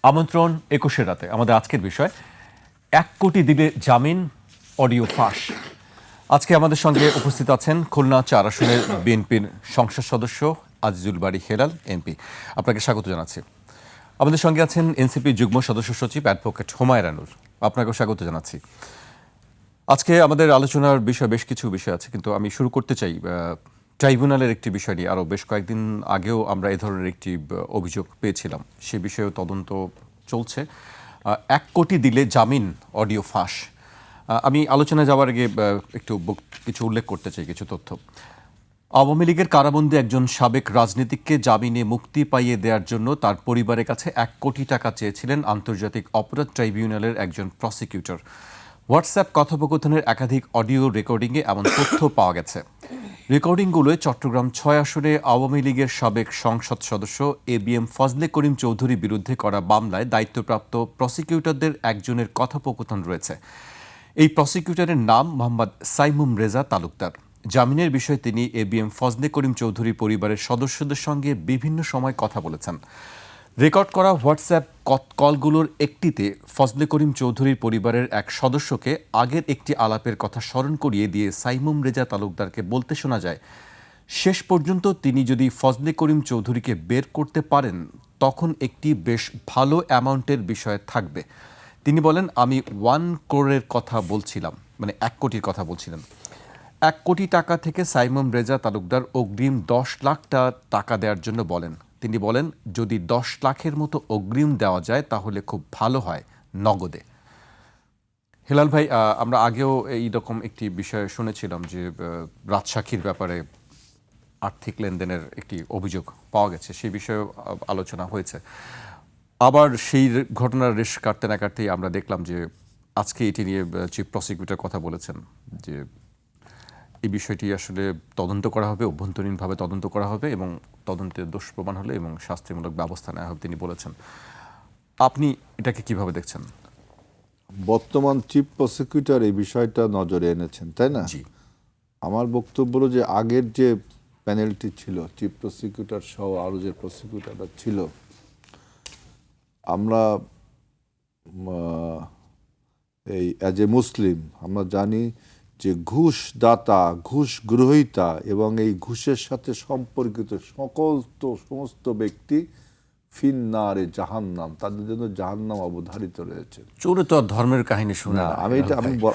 আমন্ত্রণ ২১-এর রাতে আমাদের আজকের বিষয় ১ কোটি দিলে জামিন, অডিও ফাঁস। আজকে আমাদের সঙ্গে উপস্থিত আছেন খুলনা ৪ আসনের বিএনপির সংসদ সদস্য আজিজুল বারী হেলাল এমপি। আপনাকে স্বাগত জানাচ্ছি। আমাদের সঙ্গে আছেন এনসিপি যুগ্ম সদস্য সচিব অ্যাডভোকেট হুমায়রা নূর। আপনাকেও স্বাগত জানাচ্ছি। আজকে আমাদের আলোচনার বিষয় বেশ কিছু বিষয় আছে, কিন্তু আমি শুরু করতে চাই ট্রাইব্যুনালের একটি বিষয় নিয়ে। আরও বেশ কয়েকদিন আগেও আমরা এ ধরনের একটি অভিযোগ পেয়েছিলাম, সে বিষয়েও তদন্ত চলছে। ১ কোটি দিলে জামিন, অডিও ফাঁস। আমি আলোচনায় যাওয়ার আগে একটু কিছু উল্লেখ করতে চাই, কিছু তথ্য। আওয়ামী লীগের কারাবন্দী একজন সাবেক রাজনীতিককে জামিনে মুক্তি পাইয়ে দেওয়ার জন্য তার পরিবারের কাছে ১ কোটি টাকা চেয়েছিলেন আন্তর্জাতিক অপরাধ ট্রাইব্যুনালের একজন প্রসিকিউটর। হোয়াটসঅ্যাপ কথোপকথনের একাধিক অডিও রেকর্ডিংয়ে এমন তথ্য পাওয়া গেছে। রেকর্ডিংগুলোয় চট্টগ্রাম ৬ আসনে আওয়ামী লীগের সাবেক সংসদ সদস্য এবিএম ফজলে করিম চৌধুরীর বিরুদ্ধে করা মামলায় দায়িত্বপ্রাপ্ত প্রসিকিউটরদের একজনের কথোপকথন রয়েছে। এই প্রসিকিউটরের নাম মোহাম্মদ সাইমুম রেজা তালুকদার। জামিনের বিষয়ে তিনি এবিএম ফজলে করিম চৌধুরী পরিবারের সদস্যদের সঙ্গে বিভিন্ন সময় কথা বলেছেন। রেকর্ড করা হোয়াটসঅ্যাপ কলগুলোর একটিতে ফজলে করিম চৌধুরীর পরিবারের এক সদস্যকে আগের একটি আলাপের কথা স্মরণ করিয়ে দিয়ে সাইমুম রেজা তালুকদারকে বলতে শোনা যায়, শেষ পর্যন্ত তিনি যদি ফজলে করিম চৌধুরীকে বের করতে পারেন তখন একটি বেশ ভালো অ্যামাউন্টের বিষয় থাকবে। তিনি বলেন, আমি 1 crore কথা বলছিলাম, মানে ১ কোটির কথা বলছিলেন। ১ কোটি টাকা থেকে সাইমুম রেজা তালুকদার অগ্রিম ১০ লাখ টাকা দেওয়ার জন্য বলেন। তিনি বলেন, যদি ১০ লাখের মতো অগ্রিম দেওয়া যায় তাহলে খুব ভালো হয় নগদে। হেলাল ভাই, আমরা আগেও এইরকম একটি বিষয় শুনেছিলাম যে রাজসাক্ষীর ব্যাপারে আর্থিক লেনদেনের একটি অভিযোগ পাওয়া গেছে, সেই বিষয়েও আলোচনা হয়েছে। আবার সেই ঘটনার রেশ কাটতে না কাটতেই আমরা দেখলাম যে আজকে এটি নিয়ে চিফ প্রসিকিউটর কথা বলেছেন যে এই বিষয়টি আসলে তদন্ত করা হবে, অভ্যন্তরীণভাবে তদন্ত করা হবে এবং তদন্তে দোষ প্রমাণ হলে এবং শাস্তিমূলক ব্যবস্থা নেওয়া হবে তিনি বলেছেন। আপনি এটাকে কিভাবে দেখছেন? বর্তমান চিফ প্রসিকিউটর এই বিষয়টা নজরে এনেছেন, তাই না? জি, আমার বক্তব্য হলো যে আগের যে প্যানেলটি ছিল, চিফ প্রসিকিউটর সহ আরও যে প্রসিকিউটররা ছিল, আমরা এই অ্যাজ এ মুসলিম আমরা জানি যে ঘুষদাতা, ঘুষ গ্রহীতা এবং এই ঘুষের সাথে সম্পর্কিত সমস্ত ব্যক্তি ফিন্নারে জাহান্নাম, তাদের জন্য জাহান্নাম অবধারিত রয়েছে। চোরে তো আর ধর্মের কাহিনী শুনে না। আমি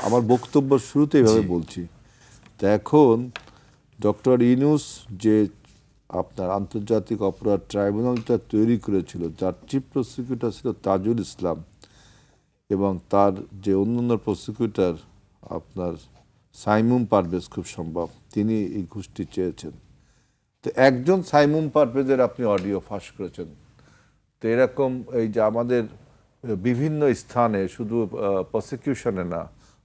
আমার বক্তব্য শুরুতে এইভাবে বলছি। তো এখন ডক্টর ইউনূস যে আপনার আন্তর্জাতিক অপরাধ ট্রাইব্যুনালটা তৈরি করেছিল, যার চিফ প্রসিকিউটর ছিল তাজুল ইসলাম এবং তার যে অন্যান্য প্রসিকিউটর আপনার সাইমুম পারভেজ, খুব সম্ভব তিনি এই ঘুষটি চেয়েছেন। তো একজন সাইমুম পারভেজের আপনি অডিও ফাঁস করেছেন। তো এরকম এই যে আমাদের বিভিন্ন স্থানে, শুধু প্রসিকিউশনে না,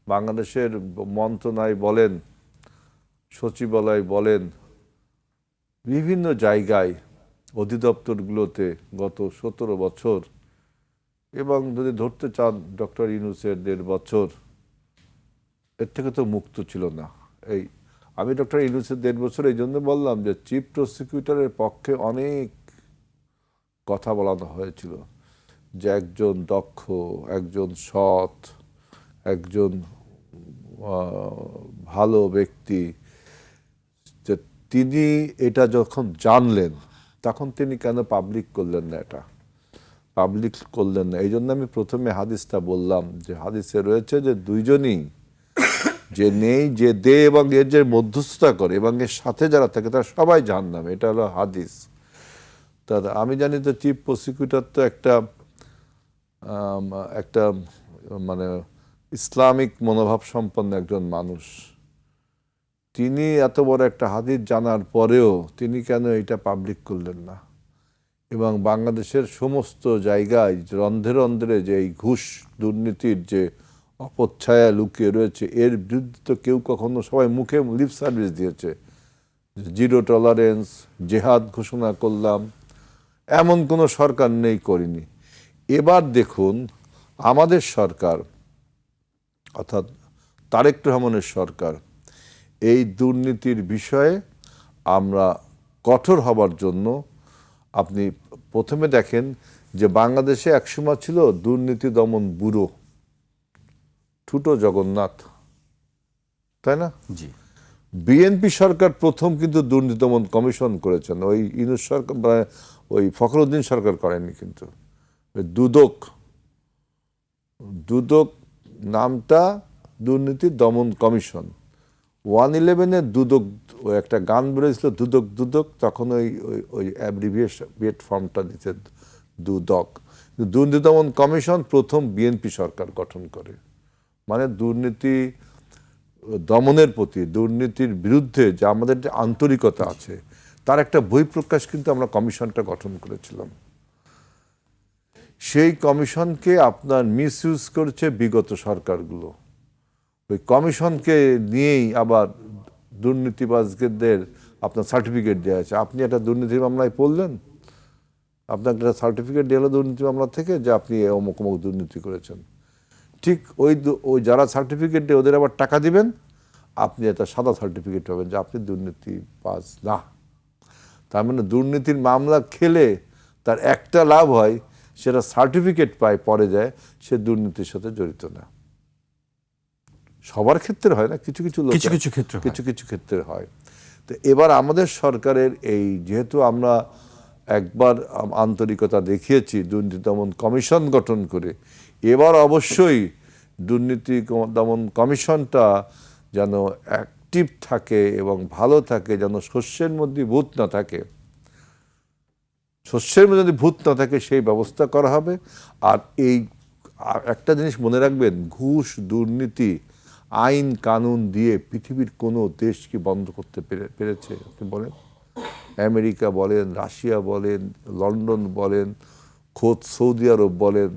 বাংলাদেশের মন্ত্রণালয় বলেন, সচিবালয় বলেন, বিভিন্ন জায়গায় অধিদপ্তরগুলোতে গত 17 বছর এবং যদি ধরতে চান ডক্টর ইউনূসের 1.5 বছর, এর থেকে তো মুক্ত ছিল না। এই আমি ডক্টর ইউনূসের 1.5 বছর এই জন্য বললাম যে চিফ প্রসিকিউটরের পক্ষে অনেক কথা বলানো হয়েছিল যে একজন দক্ষ, একজন সৎ, একজন ভালো ব্যক্তি, যে তিনি এটা যখন জানলেন তখন তিনি কেন পাবলিক করলেন না, এটা পাবলিক করলেন না। এই জন্য আমি প্রথমে হাদিসটা বললাম যে হাদিসে রয়েছে যে দুইজনই, যে নেই, যে দে এবং এর যে মধ্যস্থতা করে এবং এর সাথে যারা থাকে তারা সবাই জাহান্নামে, এটা হলো হাদিস। তা আমি জানি তো চিফ প্রসিকিউটর তো একটা একটা মানে ইসলামিক মনোভাব সম্পন্ন একজন মানুষ। তিনি এত বড় একটা হাদিস জানার পরেও তিনি কেন এটা পাবলিক করলেন না? এবং বাংলাদেশের সমস্ত জায়গায় রন্ধ্রে রন্ধ্রে যে এই ঘুষ দুর্নীতির যে অপচ্ছায়া লুকিয়ে রয়েছে, এর বিরুদ্ধে তো কেউ কখনো, সবাই মুখে লিপ সার্ভিস দিয়েছে, জিরো টলারেন্স, জেহাদ ঘোষণা করলাম, এমন কোনো সরকার নেই করেনি। এবার দেখুন আমাদের সরকার, অর্থাৎ তারেক রহমানের সরকার, এই দুর্নীতির বিষয়ে আমরা কঠোর হবার জন্য, আপনি প্রথমে দেখেন যে বাংলাদেশে একসময় ছিল দুর্নীতি দমন ব্যুরো, ঠুটো জগন্নাথ, তাই না? জি। বিএনপি সরকার প্রথম কিন্তু দুর্নীতি দমন কমিশন করেছেন, ওই ইউনূস সরকার, ওই ফখরুদ্দিন সরকার করেনি কিন্তু। ওই দুদক, দুদক নামটা দুর্নীতি দমন কমিশন। 111-এ দুদক, ওই একটা গান বেরোয়েছিল দুদক দুদক, তখন ওই ওই অ্যাব্রিভিয়েট ফর্মটা দিচ্ছে দুদক। দুর্নীতি দমন কমিশন প্রথম বিএনপি সরকার গঠন করে। মানে দুর্নীতি দমনের প্রতি, দুর্নীতির বিরুদ্ধে যে আমাদের যে আন্তরিকতা আছে তার একটা বহিঃপ্রকাশ কিন্তু আমরা কমিশনটা গঠন করেছিলাম। সেই কমিশনকে আপনার মিসইউজ করেছে বিগত সরকারগুলো। ওই কমিশনকে নিয়েই আবার দুর্নীতিবাজদের আপনার সার্টিফিকেট দেওয়া আছে। আপনি একটা দুর্নীতি মামলায় পড়লেন, আপনাকে একটা সার্টিফিকেট দেওয়া হলো দুর্নীতি মামলা থেকে যে আপনি অমুক অমুক দুর্নীতি করেছেন। ঠিক ওই যারা সার্টিফিকেট দিয়ে ওদের আবার টাকা দিবেন, আপনি একটা সাদা সার্টিফিকেট পাবেন যে আপনি দুর্নীতিবাজ না। তার মানে দুর্নীতির মামলা খেলে তার একটা লাভ হয়, সেটা সার্টিফিকেট পায়, পরে যায় সে দুর্নীতির সাথে জড়িত না। সবার ক্ষেত্রে হয় না, কিছু কিছু লোক, কিছু কিছু ক্ষেত্রে হয়। কিছু কিছু ক্ষেত্রে হয়। তো এবার আমাদের সরকারের এই, যেহেতু আমরা একবার আন্তরিকতা দেখিয়েছি দুর্নীতি দমন কমিশন গঠন করে, এবার অবশ্যই দুর্নীতি দমন কমিশনটা যেন অ্যাক্টিভ থাকে এবং ভালো থাকে, যেন শস্যের মধ্যে ভূত না থাকে। শস্যের মধ্যে যদি ভূত না থাকে সেই ব্যবস্থা করা হবে। আর এই একটা জিনিস মনে রাখবেন, ঘুষ দুর্নীতি আইন কানুন দিয়ে পৃথিবীর কোনো দেশ কি বন্ধ করতে পেরেছে? আপনি বলেন। আমেরিকা বলেন, রাশিয়া বলেন, লন্ডন বলেন, খোদ সৌদি আরব বলেন,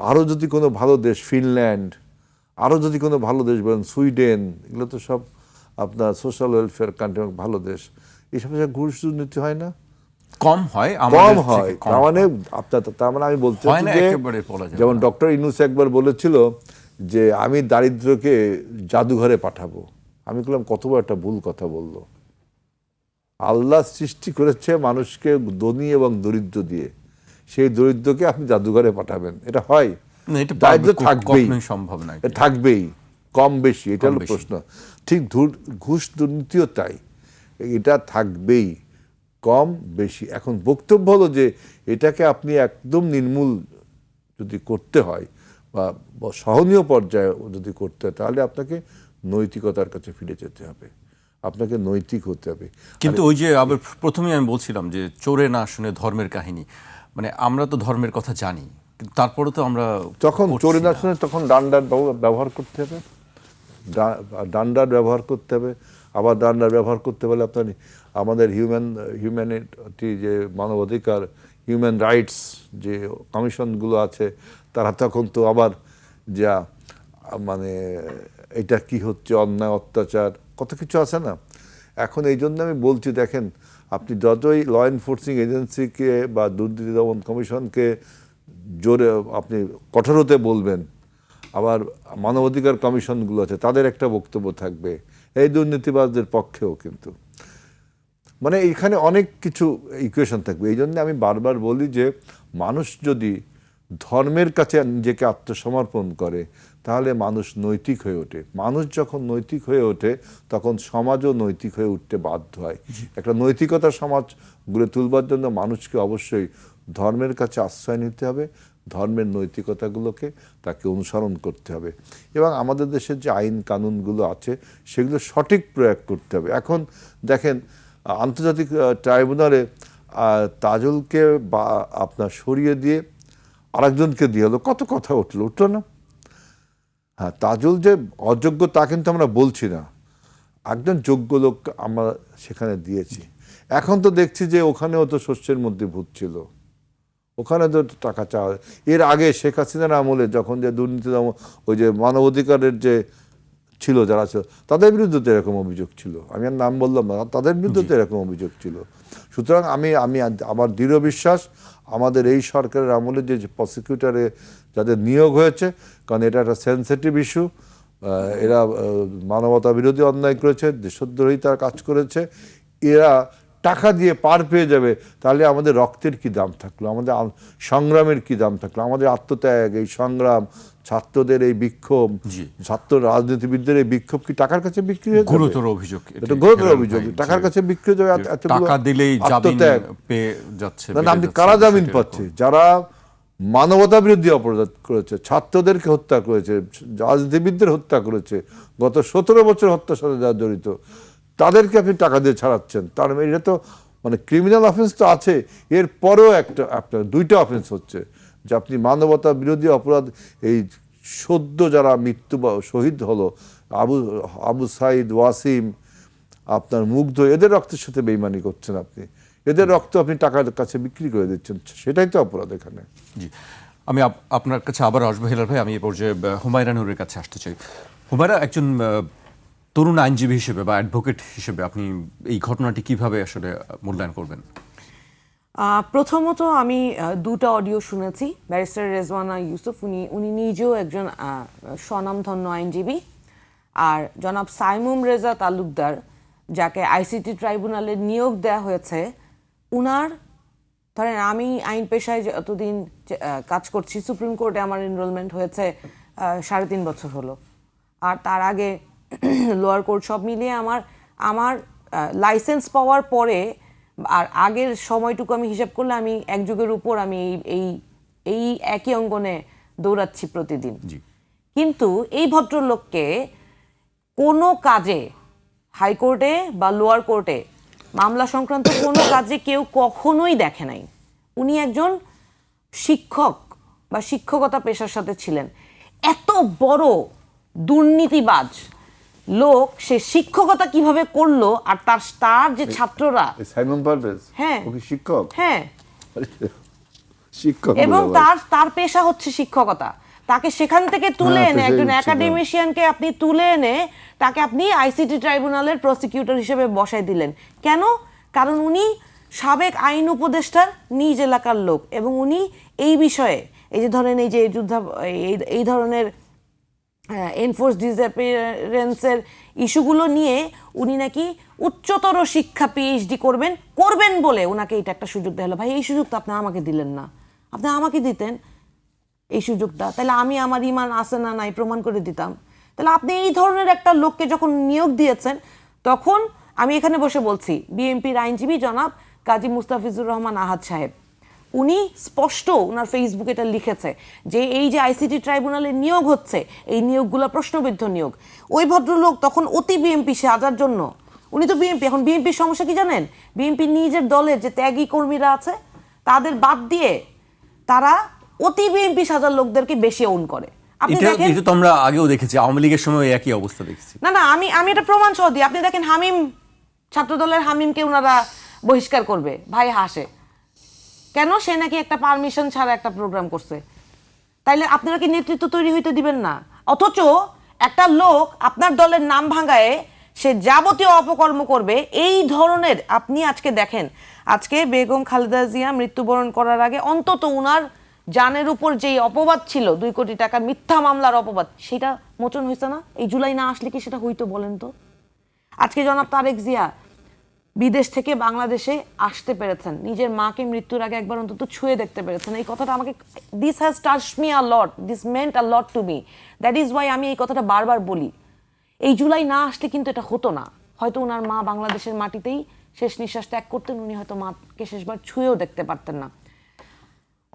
আরও যদি কোনো ভালো দেশ, ফিনল্যান্ড, আরও যদি কোনো ভালো দেশ বলেন, সুইডেন, এগুলো তো সব আপনার সোশ্যাল ওয়েলফেয়ার কান্ট্রি, ভালো দেশ। এইসব জায়গায় ঘুষ দুর্নীতি হয় না, কম হয়, কম হয়। তার মানে আমি বলতে চাচ্ছি যে, যেমন ডক্টর ইউনূস একবার বলেছিল যে আমি দারিদ্রকে জাদুঘরে পাঠাবো। আমি বললাম কত বড় একটা ভুল কথা বললো। আল্লাহ সৃষ্টি করেছে মানুষকে ধনী এবং দরিদ্র দিয়ে, সেই দরিদ্রকে আপনি জাদুঘরে পাঠাবেন? এটা হয়? দারিদ্র থাকবেই, সম্ভব না, থাকবেই, কম বেশি, এটা হলো প্রশ্ন। ঠিক ঘুষ দুর্নীতিও তাই, এটা থাকবেই, কম বেশি। এখন বক্তব্য হলো যে এটাকে আপনি একদম নির্মূল যদি করতে হয় বা সহনীয় পর্যায়ে যদি করতে হয়, তাহলে আপনাকে নৈতিকতার কাছে ফিরে যেতে হবে, আপনাকে নৈতিক হতে হবে। কিন্তু ওই যে আবার প্রথমেই আমি বলছিলাম যে চোরে না শুনে ধর্মের কাহিনী, মানে আমরা তো ধর্মের কথা জানি, কিন্তু তারপরে তো আমরা যখন চোরে না শুনে তখন ডান্ডার ব্যবহার করতে হবে, ডান্ডার ব্যবহার করতে হবে। আবার ডান্ডার ব্যবহার করতে বলে আপনার আমাদের হিউম্যানিটি, যে মানবাধিকার, হিউম্যান রাইটস যে কমিশনগুলো আছে, তারা তখন তো আবার যা মানে এটা কি হচ্ছে, অন্যায় অত্যাচার, কত কিছু আছে না। এখন এই জন্য আমি বলছি, দেখেন আপনি যতই ল এনফোর্সিং এজেন্সিকে বা দুর্নীতি দমন কমিশনকে জোরে আপনি কঠোর হতে বলবেন, আবার মানবাধিকার কমিশনগুলো আছে, তাদের একটা বক্তব্য থাকবে এই দুর্নীতিবাজদের পক্ষেও। কিন্তু মানে এখানে অনেক কিছু ইকুয়েশন থাকবে। এই জন্য আমি বারবার বলি যে মানুষ যদি ধর্মের কাছে নিজেকে আত্মসমর্পণ করে, তাহলে মানুষ নৈতিক হয়ে ওঠে। মানুষ যখন নৈতিক হয়ে ওঠে, তখন সমাজও নৈতিক হয়ে উঠতে বাধ্য হয়। একটা নৈতিকতার সমাজ গড়ে তুলবার জন্য মানুষকে অবশ্যই ধর্মের কাছে আশ্রয় নিতে হবে, ধর্মের নৈতিকতাগুলোকে তাকে অনুসরণ করতে হবে, এবং আমাদের দেশের যে আইন কানুনগুলো আছে সেগুলো সঠিক প্রয়োগ করতে হবে। এখন দেখেন আন্তর্জাতিক ট্রাইব্যুনালে তাজুলকে বা আপনার সরিয়ে দিয়ে আরেকজনকে দিয়ে হলো, কত কথা উঠলো না? হ্যাঁ, তাজুল যে অযোগ্য তা কিন্তু আমরা বলছি না, একজন যোগ্য লোক আমরা সেখানে দিয়েছি। এখন তো দেখছি যে ওখানেও তো শস্যের মধ্যে ভূত ছিল, ওখানে তো টাকা চাওয়া। এর আগে শেখ হাসিনার আমলে যখন যে দুর্নীতি, ওই যে মানবাধিকারের যে ছিল, যারা ছিল তাদের বিরুদ্ধে তো এরকম অভিযোগ ছিল, আমি আর নাম বললাম না, তাদের বিরুদ্ধে তো এরকম অভিযোগ ছিল। সুতরাং আমি আমার দৃঢ় বিশ্বাস আমাদের এই সরকারের আমলে যে প্রসিকিউটরে যাদের নিয়োগ হয়েছে, কারণ এটা একটা সেন্সিটিভ ইস্যু, এরা মানবতা বিরোধী অন্যায় করেছে, দেশদ্রোহিতার কাজ করেছে, এরা টাকা দিয়ে পার পেয়ে যাবে, তাহলে আমাদের রক্তের কি দাম থাকলো, আমাদের সংগ্রামের কি দাম থাকলো, আমাদের আত্মত্যাগ, এই সংগ্রাম, ছাত্রদের এই বিক্ষোভ, ছাত্র রাজনীতিবিদদের এই বিক্ষোভ কি টাকার কাছে বিক্রি হয়ে যাবে? গুরুতর অভিযোগ, এটা গুরুতর অভিযোগ, টাকার কাছে বিক্রি হয়ে যাবে। টাকা দিলেই জামিন পেয়ে যাচ্ছে। আপনি কারা জামিন পাচ্ছে? যারা মানবতা বিরোধী অপরাধ করেছে, ছাত্রদেরকে হত্যা করেছে, রাজনীতিবিদদের হত্যা করেছে, গত 17 বছর হত্যার সাথে যারা জড়িত, তাদেরকে আপনি টাকা দিয়ে ছাড়াচ্ছেন। তার মানে এটা তো মানে ক্রিমিনাল অফেন্স তো আছে, এর পরেও আপনার 2টা অফেন্স হচ্ছে, যে আপনি মানবতা বিরোধী অপরাধ, এই সদ্য যারা মৃত্যু বা শহীদ হলো, আবু সাইদ, ওয়াসিম, আপনার মুগ্ধ, এদের রক্তের সাথে বেইমানি করছেন আপনি, এদের রক্ত আপনি টাকার কাছে বিক্রি করে দিচ্ছেন, সেটাই তো অপরাধ এখানে। জি, আমি আপনার কাছে আবার আসবো হেলাল ভাই। আমি এই পর্যায়ে হুমায়রা নূরের কাছে আসতে চাই। হুমায়রা, একজন তরুণ আইনজীবী হিসেবে বা অ্যাডভোকেট হিসেবে আপনি এই ঘটনাটি কিভাবে আসলে মূল্যায়ন করবেন? প্রথমত আমি 2টা অডিও শুনেছি। ব্যারিস্টার রেজওয়ানা ইউসুফ, উনি নিজেও একজন স্বনামধন্য আইনজীবী। আর জনাব সাইমুম রেজা তালুকদার, যাকে আইসিটি ট্রাইব্যুনালে নিয়োগ দেওয়া হয়েছে, উনার, ধরেন আমি আইন পেশায় যতদিন কাজ করছি, সুপ্রিম কোর্টে আমার এনরোলমেন্ট হয়েছে 3.5 বছর হলো। আর তার আগে লোয়ার কোর্ট, সব মিলিয়ে আমার লাইসেন্স পাওয়ার পরে আর আগের সময়টুকু আমি হিসাব করলে আমি 1 যুগের উপর আমি এই একই অঙ্গনে দৌড়াচ্ছি প্রতিদিন। কিন্তু এই ভদ্রলোককে কোনো কাজে, হাইকোর্টে বা লোয়ার কোর্টে মামলা সংক্রান্ত কোনো কাজে কেউ কখনোই দেখে নাই। উনি একজন শিক্ষক বা শিক্ষকতা পেশার সাথে ছিলেন। এত বড় দুর্নীতিবাজ লোক, সে শিক্ষকতা কিভাবে করলো, আর তার যে ছাত্ররা, সাইমন পারভেজ, হ্যাঁ, ও কি শিক্ষক? হ্যাঁ, শিক্ষক, এবং তার পেশা হচ্ছে শিক্ষকতা। তাকে সেখান থেকে তুলে এনে, একজন একাডেমিশিয়ানকে আপনি তুলে এনে তাকে আপনি আইসিটি ট্রাইব্যুনালের প্রসিকিউটর হিসেবে বসাই দিলেন কেন? কারণ উনি সাবেক আইন উপদেষ্টার নিজ এলাকার লোক, এবং উনি এই বিষয়ে, এই যে ধরেন এই যে এই ধরনের এনফোর্স ডিসঅ্যাপিয়ারেন্সের ইস্যুগুলো নিয়ে উনি নাকি উচ্চতর শিক্ষা পিএইচডি করবেন বলে ওনাকে এটা একটা সুযোগ দেওয়া হলো। ভাই, এই সুযোগটা আপনি আমাকে দিলেন না, আপনি আমাকে দিতেন এই সুযোগটা, তাহলে আমি আমার ইমান আছে না নাই প্রমাণ করে দিতাম। তাহলে আপনি এই ধরনের একটা লোককে যখন নিয়োগ দিয়েছেন, তখন আমি এখানে বসে বলছি, বিএনপির আইনজীবী জনাব কাজী মুস্তাফিজুর রহমান আহাদ সাহেব, উনি স্পষ্ট ওনার ফেসবুকে এটা লিখেছে যে এই যে আইসিটি ট্রাইব্যুনালে নিয়োগ হচ্ছে, এই নিয়োগগুলো প্রশ্নবিদ্ধ নিয়োগ। ওই ভদ্রলোক তখন অতি বিএনপি সাজার জন্য, উনি তো বিএনপি, এখন বিএনপির সমস্যা কি জানেন? বিএনপি নিজের দলের যে ত্যাগী কর্মীরা আছে তাদের বাদ দিয়ে তারা অতি বিএনপি সাজার লোকদেরকে বেশি ওন করে। আপনি দেখেন, এটা তো আমরা আগেও দেখেছি, আওয়ামী লীগের সময় একই অবস্থা দেখেছি। না, আমি এটা প্রমাণ সহ দিই। আপনি দেখেন হামিম, ছাত্রদলের হামিমকে ওনারা বহিষ্কার করবে, ভাই হাসে কেন? সে নাকি একটা পারমিশন ছাড়া একটা প্রোগ্রাম করছে। তাইলে আপনারা কি নেতৃত্ব তৈরি হইতে দিবেন না? অথচ একটা লোক আপনার দলের নাম ভাঙায় সে যাবতীয় অপকর্ম করবে। এই ধরনের, আপনি আজকে দেখেন, আজকে বেগম খালেদা জিয়া মৃত্যুবরণ করার আগে অন্তত উনার জানের উপর যেই অপবাদ ছিল, 2 কোটি টাকা মিথ্যা মামলার অপবাদ, সেটা মোচন হয়েছে না? এই জুলাই না আসলে কি সেটা হইতো বলেন তো? আজকে জনাব তারেক জিয়া বিদেশ থেকে বাংলাদেশে আসতে পেরেছেন, নিজের মাকে মৃত্যুর আগে একবার অন্তত ছুঁয়ে দেখতে পেরেছেন। এই কথাটা আমাকে, this has touched me a lot, this meant a lot to me. That is Y আমি এই কথাটা বারবার বলি। এই জুলাই না আসলে কিন্তু এটা হতো না। হয়তো ওনার মা বাংলাদেশের মাটিতেই শেষ নিঃশ্বাস ত্যাগ করতেন, উনি হয়তো মাকে শেষবার ছুঁয়েও দেখতে পারতেন না।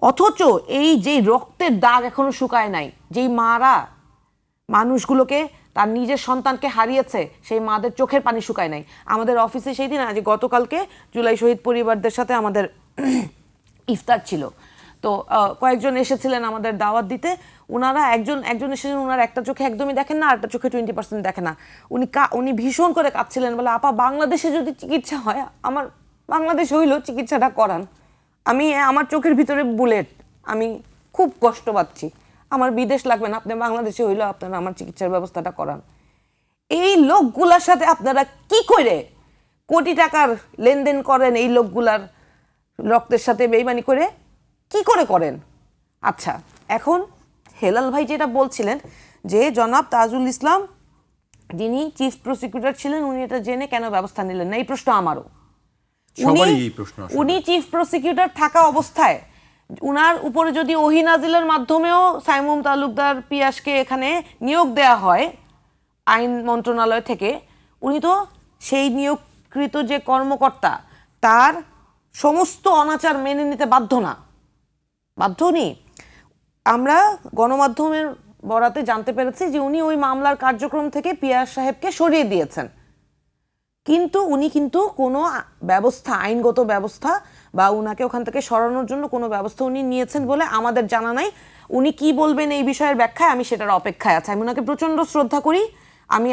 অথচ এই যে রক্তের দাগ এখনো শুকায় নাই, যেই মারা মানুষগুলোকে, তার নিজের সন্তানকে হারিয়েছে, সেই মাদের চোখের পানি শুকায় নাই। আমাদের অফিসে সেই দিন, আজ গতকালকে জুলাই শহীদ পরিবারদের সাথে আমাদের ইফতার ছিল, তো কয়েকজন এসেছিলেন আমাদের দাওয়াত দিতে। ওনারা একজন এসেছিলেন, ওনার একটা চোখে একদমই দেখেন না, আরেকটা চোখে 20% দেখে না। উনি ভীষণ করে কাঁদছিলেন, বলে আপা বাংলাদেশে যদি চিকিৎসা হয়, আমার বাংলাদেশে হইলেও চিকিৎসাটা করান। আমার চোখের ভিতরে বুলেট, আমি খুব কষ্ট পাচ্ছি, আমার বিদেশ লাগবে না, আপনি বাংলাদেশে হইলেও আপনারা আমার চিকিৎসার ব্যবস্থাটা করান। এই লোকগুলার সাথে আপনারা কি করে কোটি টাকার লেনদেন করেন? এই লোকগুলার রক্তের সাথে বেইমানি করে কি করে করেন? আচ্ছা, এখন হেলাল ভাই যেটা বলছিলেন যে জনাব তাজুল ইসলাম, যিনি চিফ প্রসিকিউটর ছিলেন, উনি এটা জেনে কেন ব্যবস্থা নিলেন না, এই প্রশ্ন আমারও। সবারই এই প্রশ্ন আসলে। উনি চিফ প্রসিকিউটর থাকা অবস্থায় উনার উপরে যদি ওহি নাজিলের মাধ্যমেও সাইমুম তালুকদার পিয়াসকে এখানে নিয়োগ দেয়া হয় আইন মন্ত্রণালয় থেকে, উনি তো সেই নিয়োগকৃত যে কর্মকর্তা তার সমস্ত অনাচার মেনে নিতে বাধ্য না, বাধ্য উনি। আমরা গণমাধ্যমের বরাতে জানতে পেরেছি যে উনি ওই মামলার কার্যক্রম থেকে পিয়াস সাহেবকে সরিয়ে দিয়েছেন, কিন্তু উনি কিন্তু কোনো ব্যবস্থা, আইনগত ব্যবস্থা বা উনাকে ওখান থেকে সরানোর জন্য কোনো ব্যবস্থা উনি নিয়েছেন বলে আমাদের জানা নাই। উনি কি বলবেন এই বিষয়ের ব্যাখ্যায় আমি সেটার অপেক্ষায় আছি। আমি উনাকে প্রচণ্ড শ্রদ্ধা করি, আমি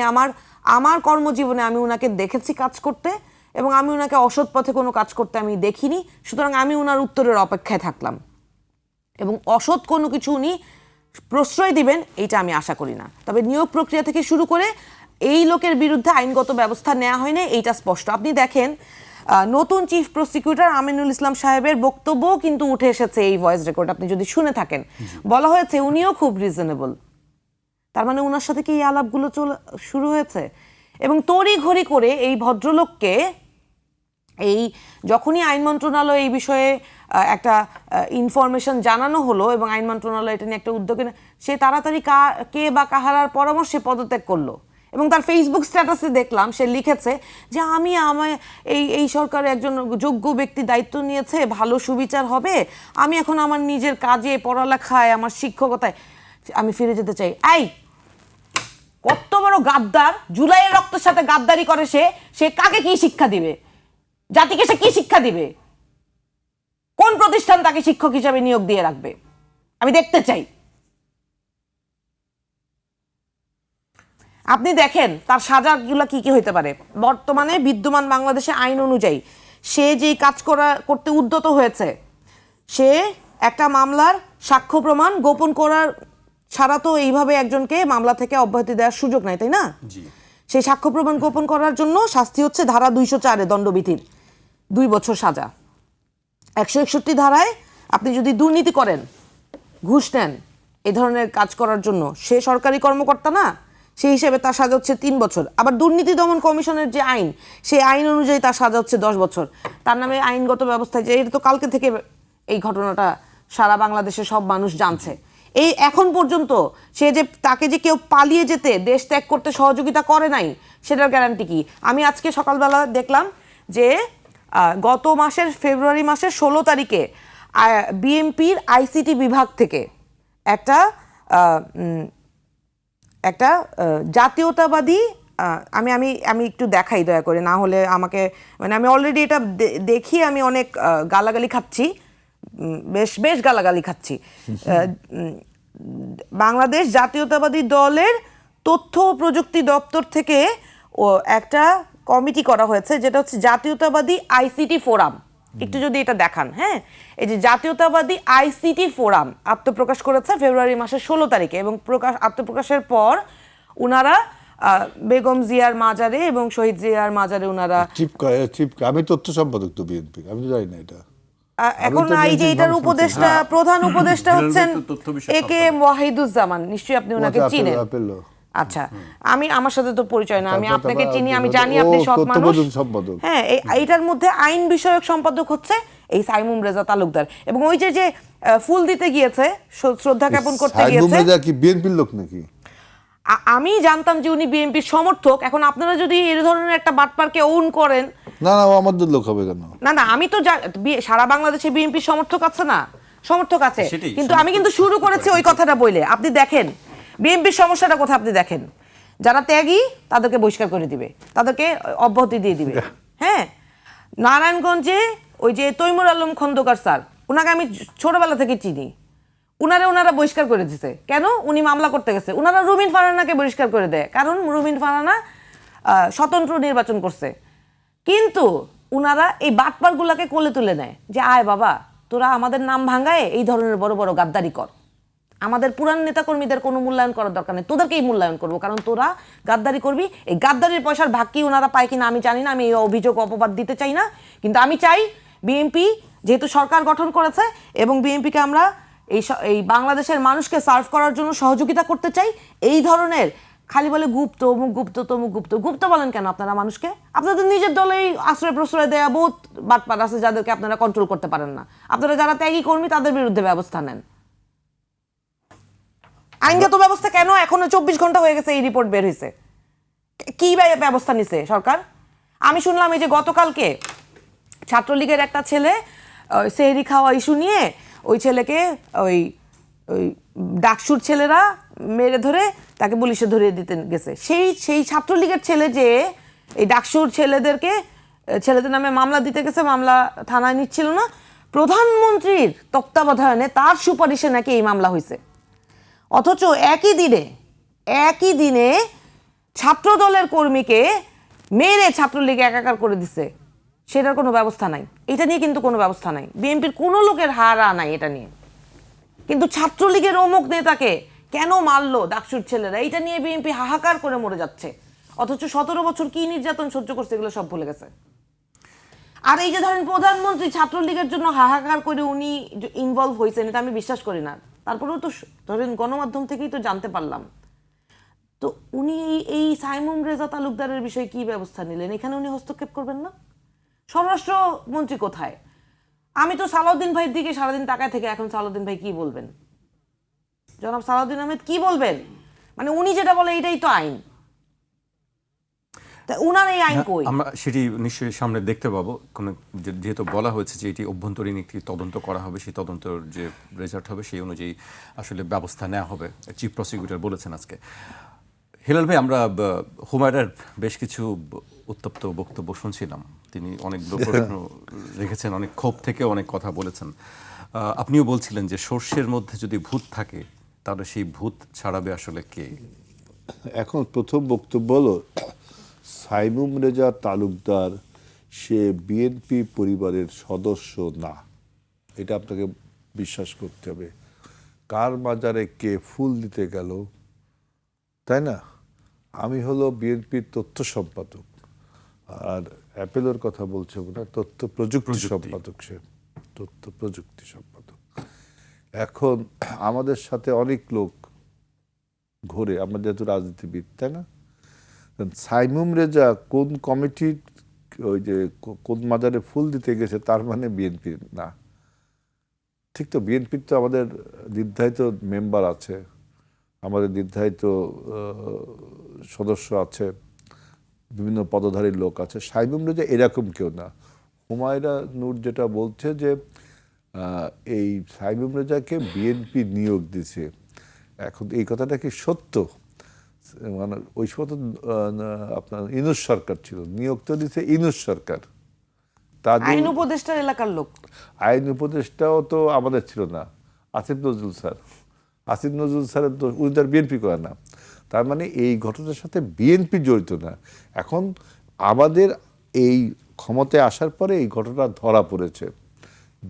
আমার কর্মজীবনে আমি উনাকে দেখেছি কাজ করতে, এবং আমি উনাকে অসৎ পথে কোনো কাজ করতে আমি দেখিনি। সুতরাং আমি উনার উত্তরের অপেক্ষায় থাকলাম, এবং অসৎ কোনো কিছু উনি প্রশ্রয় দিবেন এইটা আমি আশা করি না। তবে নিয়োগ প্রক্রিয়া থেকে শুরু করে এই লোকের বিরুদ্ধে আইনগত ব্যবস্থা নেওয়া হয় না, এইটা স্পষ্ট। আপনি দেখেন নতুন চিফ প্রসিকিউটর আমিনুল ইসলাম সাহেবের বক্তব্যও কিন্তু উঠে এসেছে এই ভয়েস রেকর্ড, আপনি যদি শুনে থাকেন। বলা হয়েছে উনিও খুব রিজনেবল। তার মানে ওনার সাথে কি এই আলাপগুলো শুরু হয়েছে? এবং তড়ি ঘড়ি করে এই ভদ্রলোককে এই যখনই আইন মন্ত্রণালয় এই বিষয়ে একটা ইনফরমেশন জানানো হলো এবং আইন মন্ত্রণালয় এটা নিয়ে একটা উদ্যোগে, সে তাড়াতাড়ি কে বা কাহারার পরামর্শে পদত্যাগ করলো। এবং তার ফেসবুক স্ট্যাটাসে দেখলাম সে লিখেছে যে আমায় এই সরকারে একজন যোগ্য ব্যক্তি দায়িত্ব নিয়েছে, ভালো সুবিচার হবে, আমি এখন আমার নিজের কাজে, পড়ালেখায়, আমার শিক্ষকতায় আমি ফিরে যেতে চাই। কত বড় গাদ্দার! জুলাইয়ের রক্তের সাথে গাদ্দারি করে সে কাকে কি শিক্ষা দিবে? জাতিকে সে কি শিক্ষা দিবে? কোন প্রতিষ্ঠান তাকে শিক্ষক হিসাবে নিয়োগ দিয়ে রাখবে? আমি দেখতে চাই। আপনি দেখেন তার সাজাগুলো কি কি হইতে পারে। বর্তমানে বিদ্যমান বাংলাদেশে আইন অনুযায়ী সে যেই কাজ করতে উদ্যত হয়েছে, সে একটা মামলার সাক্ষ্য প্রমাণ গোপন করার ছাড়া তো এইভাবে একজনকে মামলা থেকে অব্যাহতি দেওয়ার সুযোগ নাই, তাই না? সেই সাক্ষ্য প্রমাণ গোপন করার জন্য শাস্তি হচ্ছে ধারা 204 দণ্ডবিধির 2 বছর সাজা। 161 ধারায় আপনি যদি দুর্নীতি করেন, ঘুষ নেন, এ ধরনের কাজ করার জন্য, সে সরকারি কর্মকর্তা না, সেই হিসেবে তার সাজা হচ্ছে 3 বছর। আবার দুর্নীতি দমন কমিশনের যে আইন, সেই আইন অনুযায়ী তার সাজা হচ্ছে 10 বছর। তার নামে আইনগত ব্যবস্থায়, যে এটা তো কালকে থেকে এই ঘটনাটা সারা বাংলাদেশে সব মানুষ জানছে। এই এখন পর্যন্ত তাকে যে কেউ পালিয়ে যেতে, দেশ ত্যাগ করতে সহযোগিতা করে নাই, সেটার গ্যারান্টি কি? আমি আজকে সকালবেলা দেখলাম যে গত মাসের ফেব্রুয়ারি মাসের 16 তারিখে বিএনপির আইসিটি বিভাগ থেকে একটা জাতীয়তাবাদী, আমি আমি আমি একটু দেখাই দয়া করে, না হলে আমাকে, মানে আমি অলরেডি এটা দেখি আমি অনেক গালাগালি খাচ্ছি, বেশ গালাগালি খাচ্ছি। বাংলাদেশ জাতীয়তাবাদী দলের তথ্য ও প্রযুক্তি দপ্তর থেকে একটা কমিটি করা হয়েছে, যেটা হচ্ছে জাতীয়তাবাদী আইসিটি ফোরাম। একটু যদি এটা দেখান, হ্যাঁ, এই যে জাতীয়তাবাদী আইসিটি ফোরাম আত্মপ্রকাশ করেছে ফেব্রুয়ারি মাসের 16 তারিখে, এবং আত্মপ্রকাশের পর উনারা বেগম জিয়ার মাজারে এবং শহীদ জিয়ার মাজারে উনারা আমি তথ্য সম্পাদক তো বিএনপি, আমি তো জানি না এটা। এখন এই যে এটার উপদেষ্টা, প্রধান উপদেষ্টা হচ্ছেন একে ওয়াহিদুজ্জামান, নিশ্চয়ই আপনি ওনাকে চিনেন। আচ্ছা, আমার সাথে তো পরিচয় না, আমি আপনাকে চিনি, আমি জানি আপনি সৎ মানুষ। হ্যাঁ, এইটার মধ্যে আইন বিষয়ক সম্পাদক হচ্ছে এই সাইমুম রেজা তালুকদার। এবং ওই যে ফুল দিতে গিয়েছে, শ্রদ্ধা জ্ঞাপন করতে গিয়েছে, সাইমুম রেজা কি বিএনপির লোক নাকি? আমি জানতাম যে উনি বিএনপির সমর্থক। এখন আপনারা যদি এই ধরনের একটা বাটপারকে ওন করেন, না ও আমাদের লোক হবে কেন? না আমি তো সারা বাংলাদেশে বিএনপির সমর্থক আছে, কিন্তু আমি কিন্তু শুরু করেছি ওই কথাটা বলে। আপনি দেখেন বিএনপির সমস্যাটা কোথায়, আপনি দেখেন যারা ত্যাগী তাদেরকে বহিষ্কার করে দিবে, তাদেরকে অব্যাহতি দিয়ে দিবে। হ্যাঁ, নারায়ণগঞ্জে ওই যে তৈমুর আলম খন্দকার স্যার, ওনাকে আমি ছোটবেলা থেকে চিনি, ওনারা বহিষ্কার করে দিছে। কেন? উনি মামলা করতে গেছে। ওনারা রুমিন ফারহানাকে বহিষ্কার করে দেয়, কারণ রুমিন ফারহানা স্বতন্ত্র নির্বাচন করছে। কিন্তু ওনারা এই বাটপারগুলোকে কোলে তুলে নেয় যে আয় বাবা, তোরা আমাদের নাম ভাঙায় এই ধরনের বড় বড় গাদ্দারি কর, আমাদের পুরান নেতাকর্মীদের কোনো মূল্যায়ন করার দরকার নেই, তোদেরকেই মূল্যায়ন করবো, কারণ তোরা গাদ্দারি করবি। এই গাদ্দারির পয়সার ভাগ কি ওনারা পায় কিনা আমি জানি না, আমি এই অভিযোগ অপবাদ দিতে চাই না, কিন্তু আমি চাই বিএনপি যেহেতু সরকার গঠন করেছে এবং বিএনপিকে আমরা এই বাংলাদেশের মানুষকে সার্ভ করার জন্য সহযোগিতা করতে চাই, এই ধরনের খালি বলে গুপ্ত, অমুক গুপ্ত, তমুক গুপ্ত। গুপ্ত বলেন কেন আপনারা মানুষকে? আপনাদের নিজের দলেই আশ্রয় প্রশ্রয় দেয়া বহুত বাটপাট আছে যাদেরকে আপনারা কন্ট্রোল করতে পারেন না। আপনারা যারা ত্যাগী কর্মী তাদের বিরুদ্ধে ব্যবস্থা নেন। আইনগত ব্যবস্থা কেন? এখনো 24 ঘন্টা হয়ে গেছে এই রিপোর্ট বের হয়েছে, কি ব্যবস্থা নিছে সরকার? আমি শুনলাম এই যে গতকালকে ছাত্রলীগের একটা ছেলে সেহরি খাওয়া ইস্যু নিয়ে ওই ছেলেকে ওই ওই ডাকসুর ছেলেরা মেরে ধরে তাকে পুলিশে ধরিয়ে দিতে গেছে। সেই ছাত্রলীগের ছেলে যে এই ডাকসুর ছেলেদের নামে মামলা দিতে গেছে, মামলা থানায় নিচ্ছিল না, প্রধানমন্ত্রীর তত্ত্বাবধানে তার সুপারিশে নাকি এই মামলা হয়েছে। অথচ একই দিনে ছাত্র দলের কর্মীকে মেরে ছাত্রলীগে একাকার করে দিছে, সেটার কোনো ব্যবস্থা নাই। এটা নিয়ে কিন্তু কোনো ব্যবস্থা নাই, বিএনপির কোনো লোকের হারা নাই এটা নিয়ে। কিন্তু ছাত্রলীগের অমুক নেতাকে কেন মারলো ডাকসুর ছেলেরা, এটা নিয়ে বিএনপি হাহাকার করে মরে যাচ্ছে। অথচ 17 বছর কি নির্যাতন সহ্য করছে এগুলো সব ভুলে গেছে। আর এই যে ধরেন প্রধানমন্ত্রী ছাত্রলীগের জন্য হাহাকার করে উনি ইনভলভ হয়েছেন, এটা আমি বিশ্বাস করি না। তারপরেও তো ধরেন গণমাধ্যম থেকেই তো জানতে পারলাম। তো উনি এই সাইমুম রেজা তালুকদারের বিষয়ে কি ব্যবস্থা নিলেন? এখানে উনি হস্তক্ষেপ করবেন না? স্বরাষ্ট্রমন্ত্রী কোথায়? আমি তো সালাউদ্দিন ভাইয়ের দিকে সারাদিন তাকায় থেকে এখন সালাউদ্দিন ভাই কি বলবেন, জনাব সালাউদ্দিন আহমেদ কি বলবেন? মানে উনি যেটা বলে এটাই তো আইন, তা উনার এই আইন কই? আমরা সেটি নিশ্চয়ই সামনে দেখতে পাবো। যেহেতু বলা হয়েছে যে এটি অভ্যন্তরীণ একটি তদন্ত করা হবে, সেই তদন্তের যে রেজাল্ট হবে সেই অনুযায়ী আসলে ব্যবস্থা নেওয়া হবে, চিফ প্রসিকিউটর বলেছেন আজকে। হেলাল ভাই, আমরা হুমায়রার বেশ কিছু উত্তপ্ত বক্তব্য শুনছিলাম। তিনি অনেক প্রশ্ন রেখেছেন, অনেক ক্ষোভ থেকে অনেক কথা বলেছেন। আপনিও বলছিলেন যে সর্ষের মধ্যে যদি ভূত থাকে তাহলে সেই ভূত ছাড়াবে আসলে কে? এখন প্রথম বক্তব্য হলো সাইমুম রেজা তালুকদার সে বিএনপি পরিবারের সদস্য না, এটা আপনাকে বিশ্বাস করতে হবে। কার মাজারে কে ফুল দিতে গেল, তাই না? আমি হলো বিএনপির তথ্য সম্পাদক, আর অ্যাপেলের কথা বলছে না, তথ্য প্রযুক্তি সম্পাদক, সে তথ্য প্রযুক্তি সম্পাদক। এখন আমাদের সাথে অনেক লোক ঘোরে, আমরা যেহেতু রাজনীতিবিদ, তাই না? সাইমুম রেজা কোন কমিটির ওই যে কোন মাজারে ফুল দিতে গেছে তার মানে বিএনপির না, ঠিক তো? বিএনপির তো আমাদের নির্ধারিত মেম্বার আছে, আমাদের নির্ধারিত সদস্য আছে, বিভিন্ন পদধারী লোক আছে। সাইমুম রেজা এরকম কেউ না। হুমায়রা নূর যেটা বলছে যে এই সাইমুম রেজাকে বিএনপি নিয়োগ দিছে, এখন এই কথাটা কি সত্য? মানে ওই সময় তো আপনার ইউনূস সরকার ছিল, নিয়োগ তো দিচ্ছে ইউনূস সরকার। আইন উপদেষ্টার এলাকার লোক, আইন উপদেষ্টাও তো আমাদের ছিল না, আসিফ নজরুল স্যার। আসিফ নজরুল স্যারের তো উনি তার বিএনপি করে না, তার মানে এই ঘটনার সাথে বিএনপি জড়িত না। এখন আমাদের এই ক্ষমতায় আসার পরে এই ঘটনা ধরা পড়েছে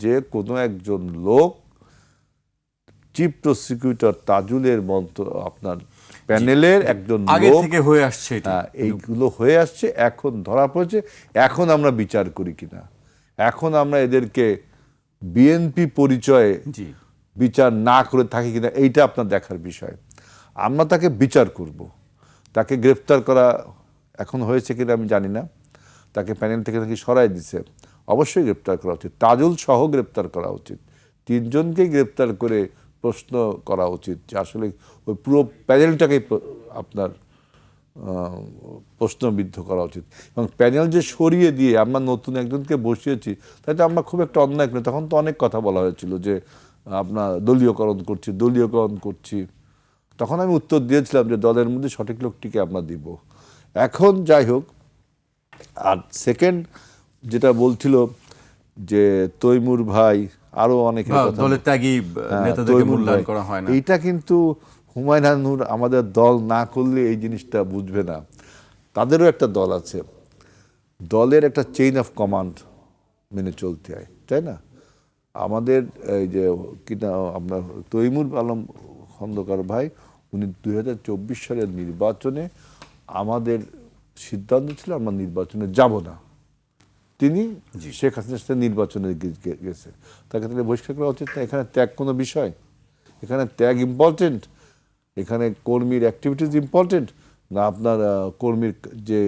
যে কোনো একজন লোক চিফ প্রসিকিউটর তাজুলের আপনার প্যানেলের একজন আগে লোক থেকে হয়ে আসছে, এইগুলো হয়ে আসছে, এখন ধরা পড়েছে। এখন আমরা বিচার করি কিনা, এখন আমরা এদেরকে বিএনপি পরিচয়ে বিচার না করে থাকি কিনা, এইটা আপনার দেখার বিষয়। আমরা তাকে বিচার করব, তাকে গ্রেফতার করা এখন হয়েছে কিনা আমি জানি না, তাকে প্যানেল থেকে নাকি সরাই দিছে। অবশ্যই গ্রেপ্তার করা উচিত, তাজুল সহ গ্রেপ্তার করা উচিত, 3 জনকেই গ্রেপ্তার করে প্রশ্ন করা উচিত যে আসলে ওই পুরো প্যানেলটাকে আপনার প্রশ্নবিদ্ধ করা উচিত। এবং প্যানেল যে সরিয়ে দিয়ে আমরা নতুন একজনকে বসিয়েছি, তাই তো আমরা খুব একটা অন্যায় করি। তখন তো অনেক কথা বলা হয়েছিল যে আপনার দলীয়করণ করছি। তখন আমি উত্তর দিয়েছিলাম যে দলের মধ্যে সঠিক লোকটিকে আমরা দিব। এখন যাই হোক, আর সেকেন্ড যেটা বলছিল যে তৈমুর ভাই আরো অনেক এইটা কিন্তু হুমায়ুন নূর আমাদের দল না করলে এই জিনিসটা বুঝবে না। তাদেরও একটা দল আছে, দলের একটা চেইন অফ কমান্ড মেনে চলতে হয়, তাই না? আমাদের এই যে কিনা আপনার তৈমুর আলম খন্দকার ভাই, উনি 2024 সালের নির্বাচনে আমাদের সিদ্ধান্ত ছিল আমরা নির্বাচনে যাব না। তিনি শেখ হাসিনার সাথে নির্বাচনে গেছে, তাকে তাহলে বহিষ্কার করা উচিত না? এখানে ত্যাগ কোনো বিষয়? এখানে ত্যাগ ইম্পর্টেন্ট, এখানে কর্মীর অ্যাক্টিভিটিস ইম্পর্টেন্ট, না আপনার কর্মীর যে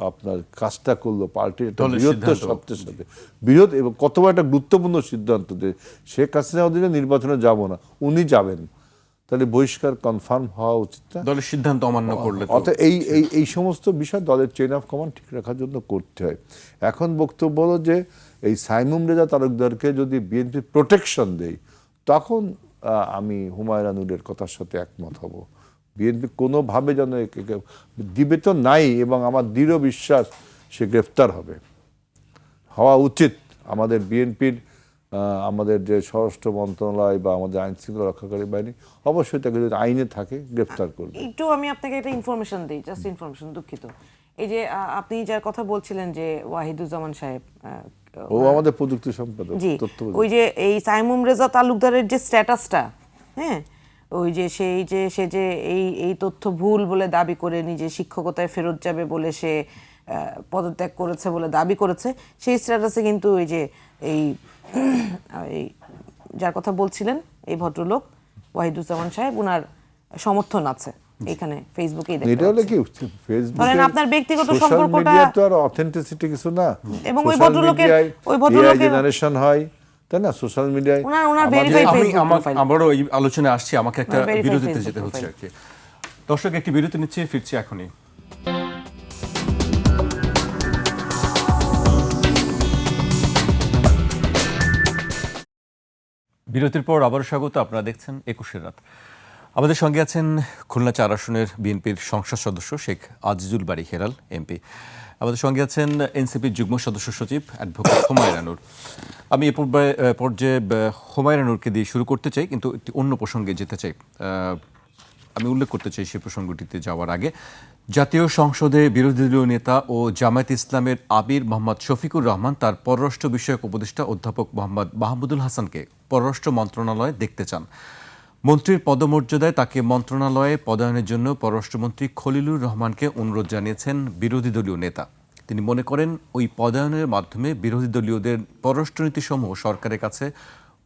আপনার কাজটা করলো পার্টির একটা দলের বৃহত্তর সিদ্ধান্ত। সত্যের সাথে বৃহৎ এবং কত বড় একটা গুরুত্বপূর্ণ সিদ্ধান্ত যে শেখ হাসিনা অধীনে নির্বাচনে যাব না, উনি যাবেন, তাহলে বহিষ্কার কনফার্ম হওয়া উচিত না? দলের সিদ্ধান্ত অমান্য করলে তো অর্থাৎ এই এই এই সমস্ত বিষয় দলের চেইন অফ কমান্ড ঠিক রাখার জন্য করতে হয়। এখন বক্তব্য হলো যে এই সাইমুম রেজা তালুকদারকে যদি বিএনপি প্রোটেকশন দেয়, তখন আমি হুমায়ুন আহমেদের কথার সাথে একমত হব। বিএনপি কোনোভাবে যেন একে দিবে তো নাই, এবং আমার দৃঢ় বিশ্বাস সে গ্রেফতার হবে, হওয়া উচিত। আমাদের বিএনপির আমাদের যে স্বরাষ্ট্র মন্ত্রণালয় বা আমাদের আইন শৃঙ্খলা রক্ষাকারী বাহিনী অবশ্যই তাকে যদি আইনে থাকে গ্রেফতার করবে। একটু আমি আপনাকে একটা ইনফরমেশন দিই, জাস্ট ইনফরমেশন, দুঃখিত। এই যে আপনি যার কথা বলছিলেন যে ওয়াহিদুজ্জামান সাহেব, ও আমাদের প্রযুক্তি সম্পাদক, জি, তথ্য ওই যে এই সাইমুম রেজা তালুকদারের যে স্ট্যাটাসটা, হ্যাঁ, ওই যে সে যে এই তথ্য ভুল বলে দাবি করে নিজে শিক্ষকতায় ফেরত যাবে বলে সে পদত্যাগ করেছে বলে দাবি করেছে, সেই স্ট্যাটাসে কিন্তু ওই যে এই যার কথা বলছিলেন এই ভদ্রলোক ওয়াহিদুজ্জামান সাহেব, উনার সমর্থন আছে এখানে ফেসবুকেই দেখতে এটা হলো পাচ্ছি। কি ফেসবুকে ধরেন আপনার ব্যক্তিগত সোশ্যাল সম্পর্কটা- মিডিয়া তো আর অথেন্টিসিটি কিছু না, এবং ওই সোশ্যাল ভদ্রলোকের- মিডিয়ায় ওই ভদ্রলোকের- জেনারেশন হয়, তাই না? সোশ্যাল মিডিয়ায় ওনার verified আমি Facebook profile। আবারও এই আলোচনায় আসছি, আমাকে একটা verified বিরতিতে Facebook যেতে হচ্ছে profile। আর কি। দর্শক, একটি বিরতি নিচ্ছে, ফিরছি এখনই। বিরতির পর আবারও স্বাগত, আপনারা দেখছেন ২১ রাত। আমাদের সঙ্গে আছেন খুলনা ৪ আসনের বিএনপির সংসদ সদস্য শেখ আজিজুল বারী হেলাল এমপি। আমাদের সঙ্গে আছেন এনসিপির যুগ্ম সদস্য সচিব অ্যাডভোকেট হুমায়ুন আনুর। আমি এ পর্যায়ে হুমায়ুন আনুরকে দিয়ে শুরু করতে চাই, কিন্তু একটি অন্য প্রসঙ্গে যেতে চাই। আমি উল্লেখ করতে চাই সেই প্রসঙ্গটিতে যাওয়ার আগে, জাতীয় সংসদে বিরোধী দলীয় নেতা ও জামায়াত ইসলামের আমির মোহাম্মদ শফিকুর রহমান তার পররাষ্ট্র বিষয়ক উপদেষ্টা অধ্যাপক মোহাম্মদ মাহমুদুল হাসানকে পররাষ্ট্র মন্ত্রণালয়ে দেখতে চান। মন্ত্রীর পদমর্যাদায় তাকে মন্ত্রণালয়ে পদায়নের জন্য পররাষ্ট্রমন্ত্রী খলিলুর রহমানকে অনুরোধ জানিয়েছেন বিরোধী দলীয় নেতা। তিনি মনে করেন ওই পদায়নের মাধ্যমে বিরোধী দলীয়দের পররাষ্ট্রনীতিসমূহ সরকারের কাছে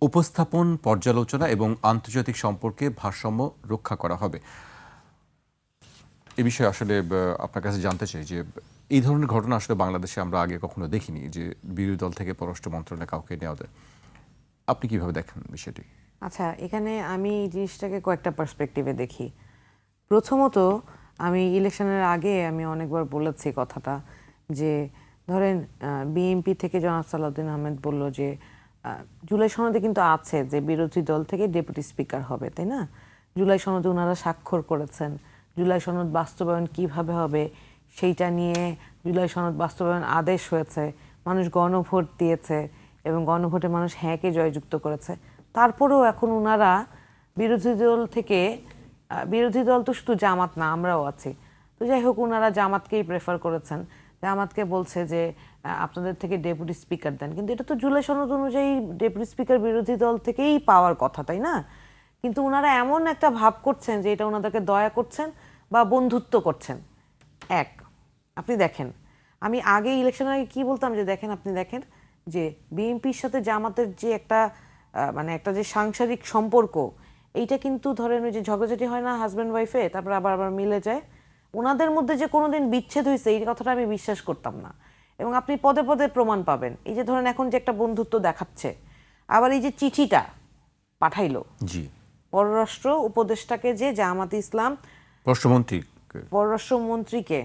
উপস্থাপন, পর্যালোচনা এবং আন্তর্জাতিক সম্পর্কে ভারসাম্য রক্ষা করা হবে। এ বিষয়ে আসলে আপনার কাছে জানতে চাই যে এই ধরনের ঘটনা আসলে বাংলাদেশে আমরা আগে কখনো দেখিনি, যে বিরোধী দল থেকে পররাষ্ট্র মন্ত্রণালয়ে কাউকে নেওয়া যায়। আপনি কিভাবে দেখেন বিষয়টি? আচ্ছা, এখানে আমি এই জিনিসটাকে কয়েকটা পার্সপেক্টিভে দেখি। প্রথমত, আমি ইলেকশনের আগে আমি অনেকবার বলেছি কথাটা, যে ধরেন বিএনপি থেকে জনাব সালাউদ্দিন আহমেদ বলল যে জুলাই সনদে কিন্তু আছে যে বিরোধী দল থেকে ডেপুটি স্পিকার হবে, তাই না? জুলাই সনদে ওনারা স্বাক্ষর করেছেন। জুলাই সনদ বাস্তবায়ন কিভাবে হবে সেইটা নিয়ে জুলাই সনদ বাস্তবায়ন আদেশ হয়েছে, মানুষ গণভোট দিয়েছে এবং গণভোটে মানুষ হ্যাঁকে জয়যুক্ত করেছে। তারপরেও এখন ওনারা বিরোধী দল থেকে, বিরোধী দল তো শুধু জামাত না, আমরাও আছি, তো যাই হোক, ওনারা জামাতকেই প্রেফার করেছেন। জামাতকে বলছে যে আপনাদের থেকে ডেপুটি স্পিকার দেন, কিন্তু এটা তো জুলাই সনদ অনুযায়ী ডেপুটি স্পিকার বিরোধী দল থেকেই পাওয়ার কথা, তাই না? কিন্তু ওনারা এমন একটা ভাব করছেন যে এটা ওনাদেরকে দয়া করছেন বা বন্ধুত্ব করছেন। এক, আপনি দেখেন, আমি আগে ইলেকশনের আগে কি বলতাম যে দেখেন, আপনি দেখেন যে বিএনপির সাথে জামাতের যে একটা মানে একটা যে সাংসারিক সম্পর্ক, এইটা কিন্তু ধরেন ওই যে ঝগড়াঝাটি হয় না হাজব্যান্ড ওয়াইফে, তারপর আবার মিলে যায়, ওনাদের মধ্যে যে কোনোদিন বিচ্ছেদ হয়েছে এই কথাটা আমি বিশ্বাস করতাম না। এবং আপনি পদে পদে প্রমাণ পাবেন, এই যে ধরেন এখন যে একটা বন্ধুত্ব দেখাচ্ছে, আবার এই যে চিঠিটা পাঠাইলো জি, পররাষ্ট্র উপদেষ্টাকে, যে জামাতে ইসলাম পররাষ্ট্রমন্ত্রী, পররাষ্ট্রমন্ত্রীকে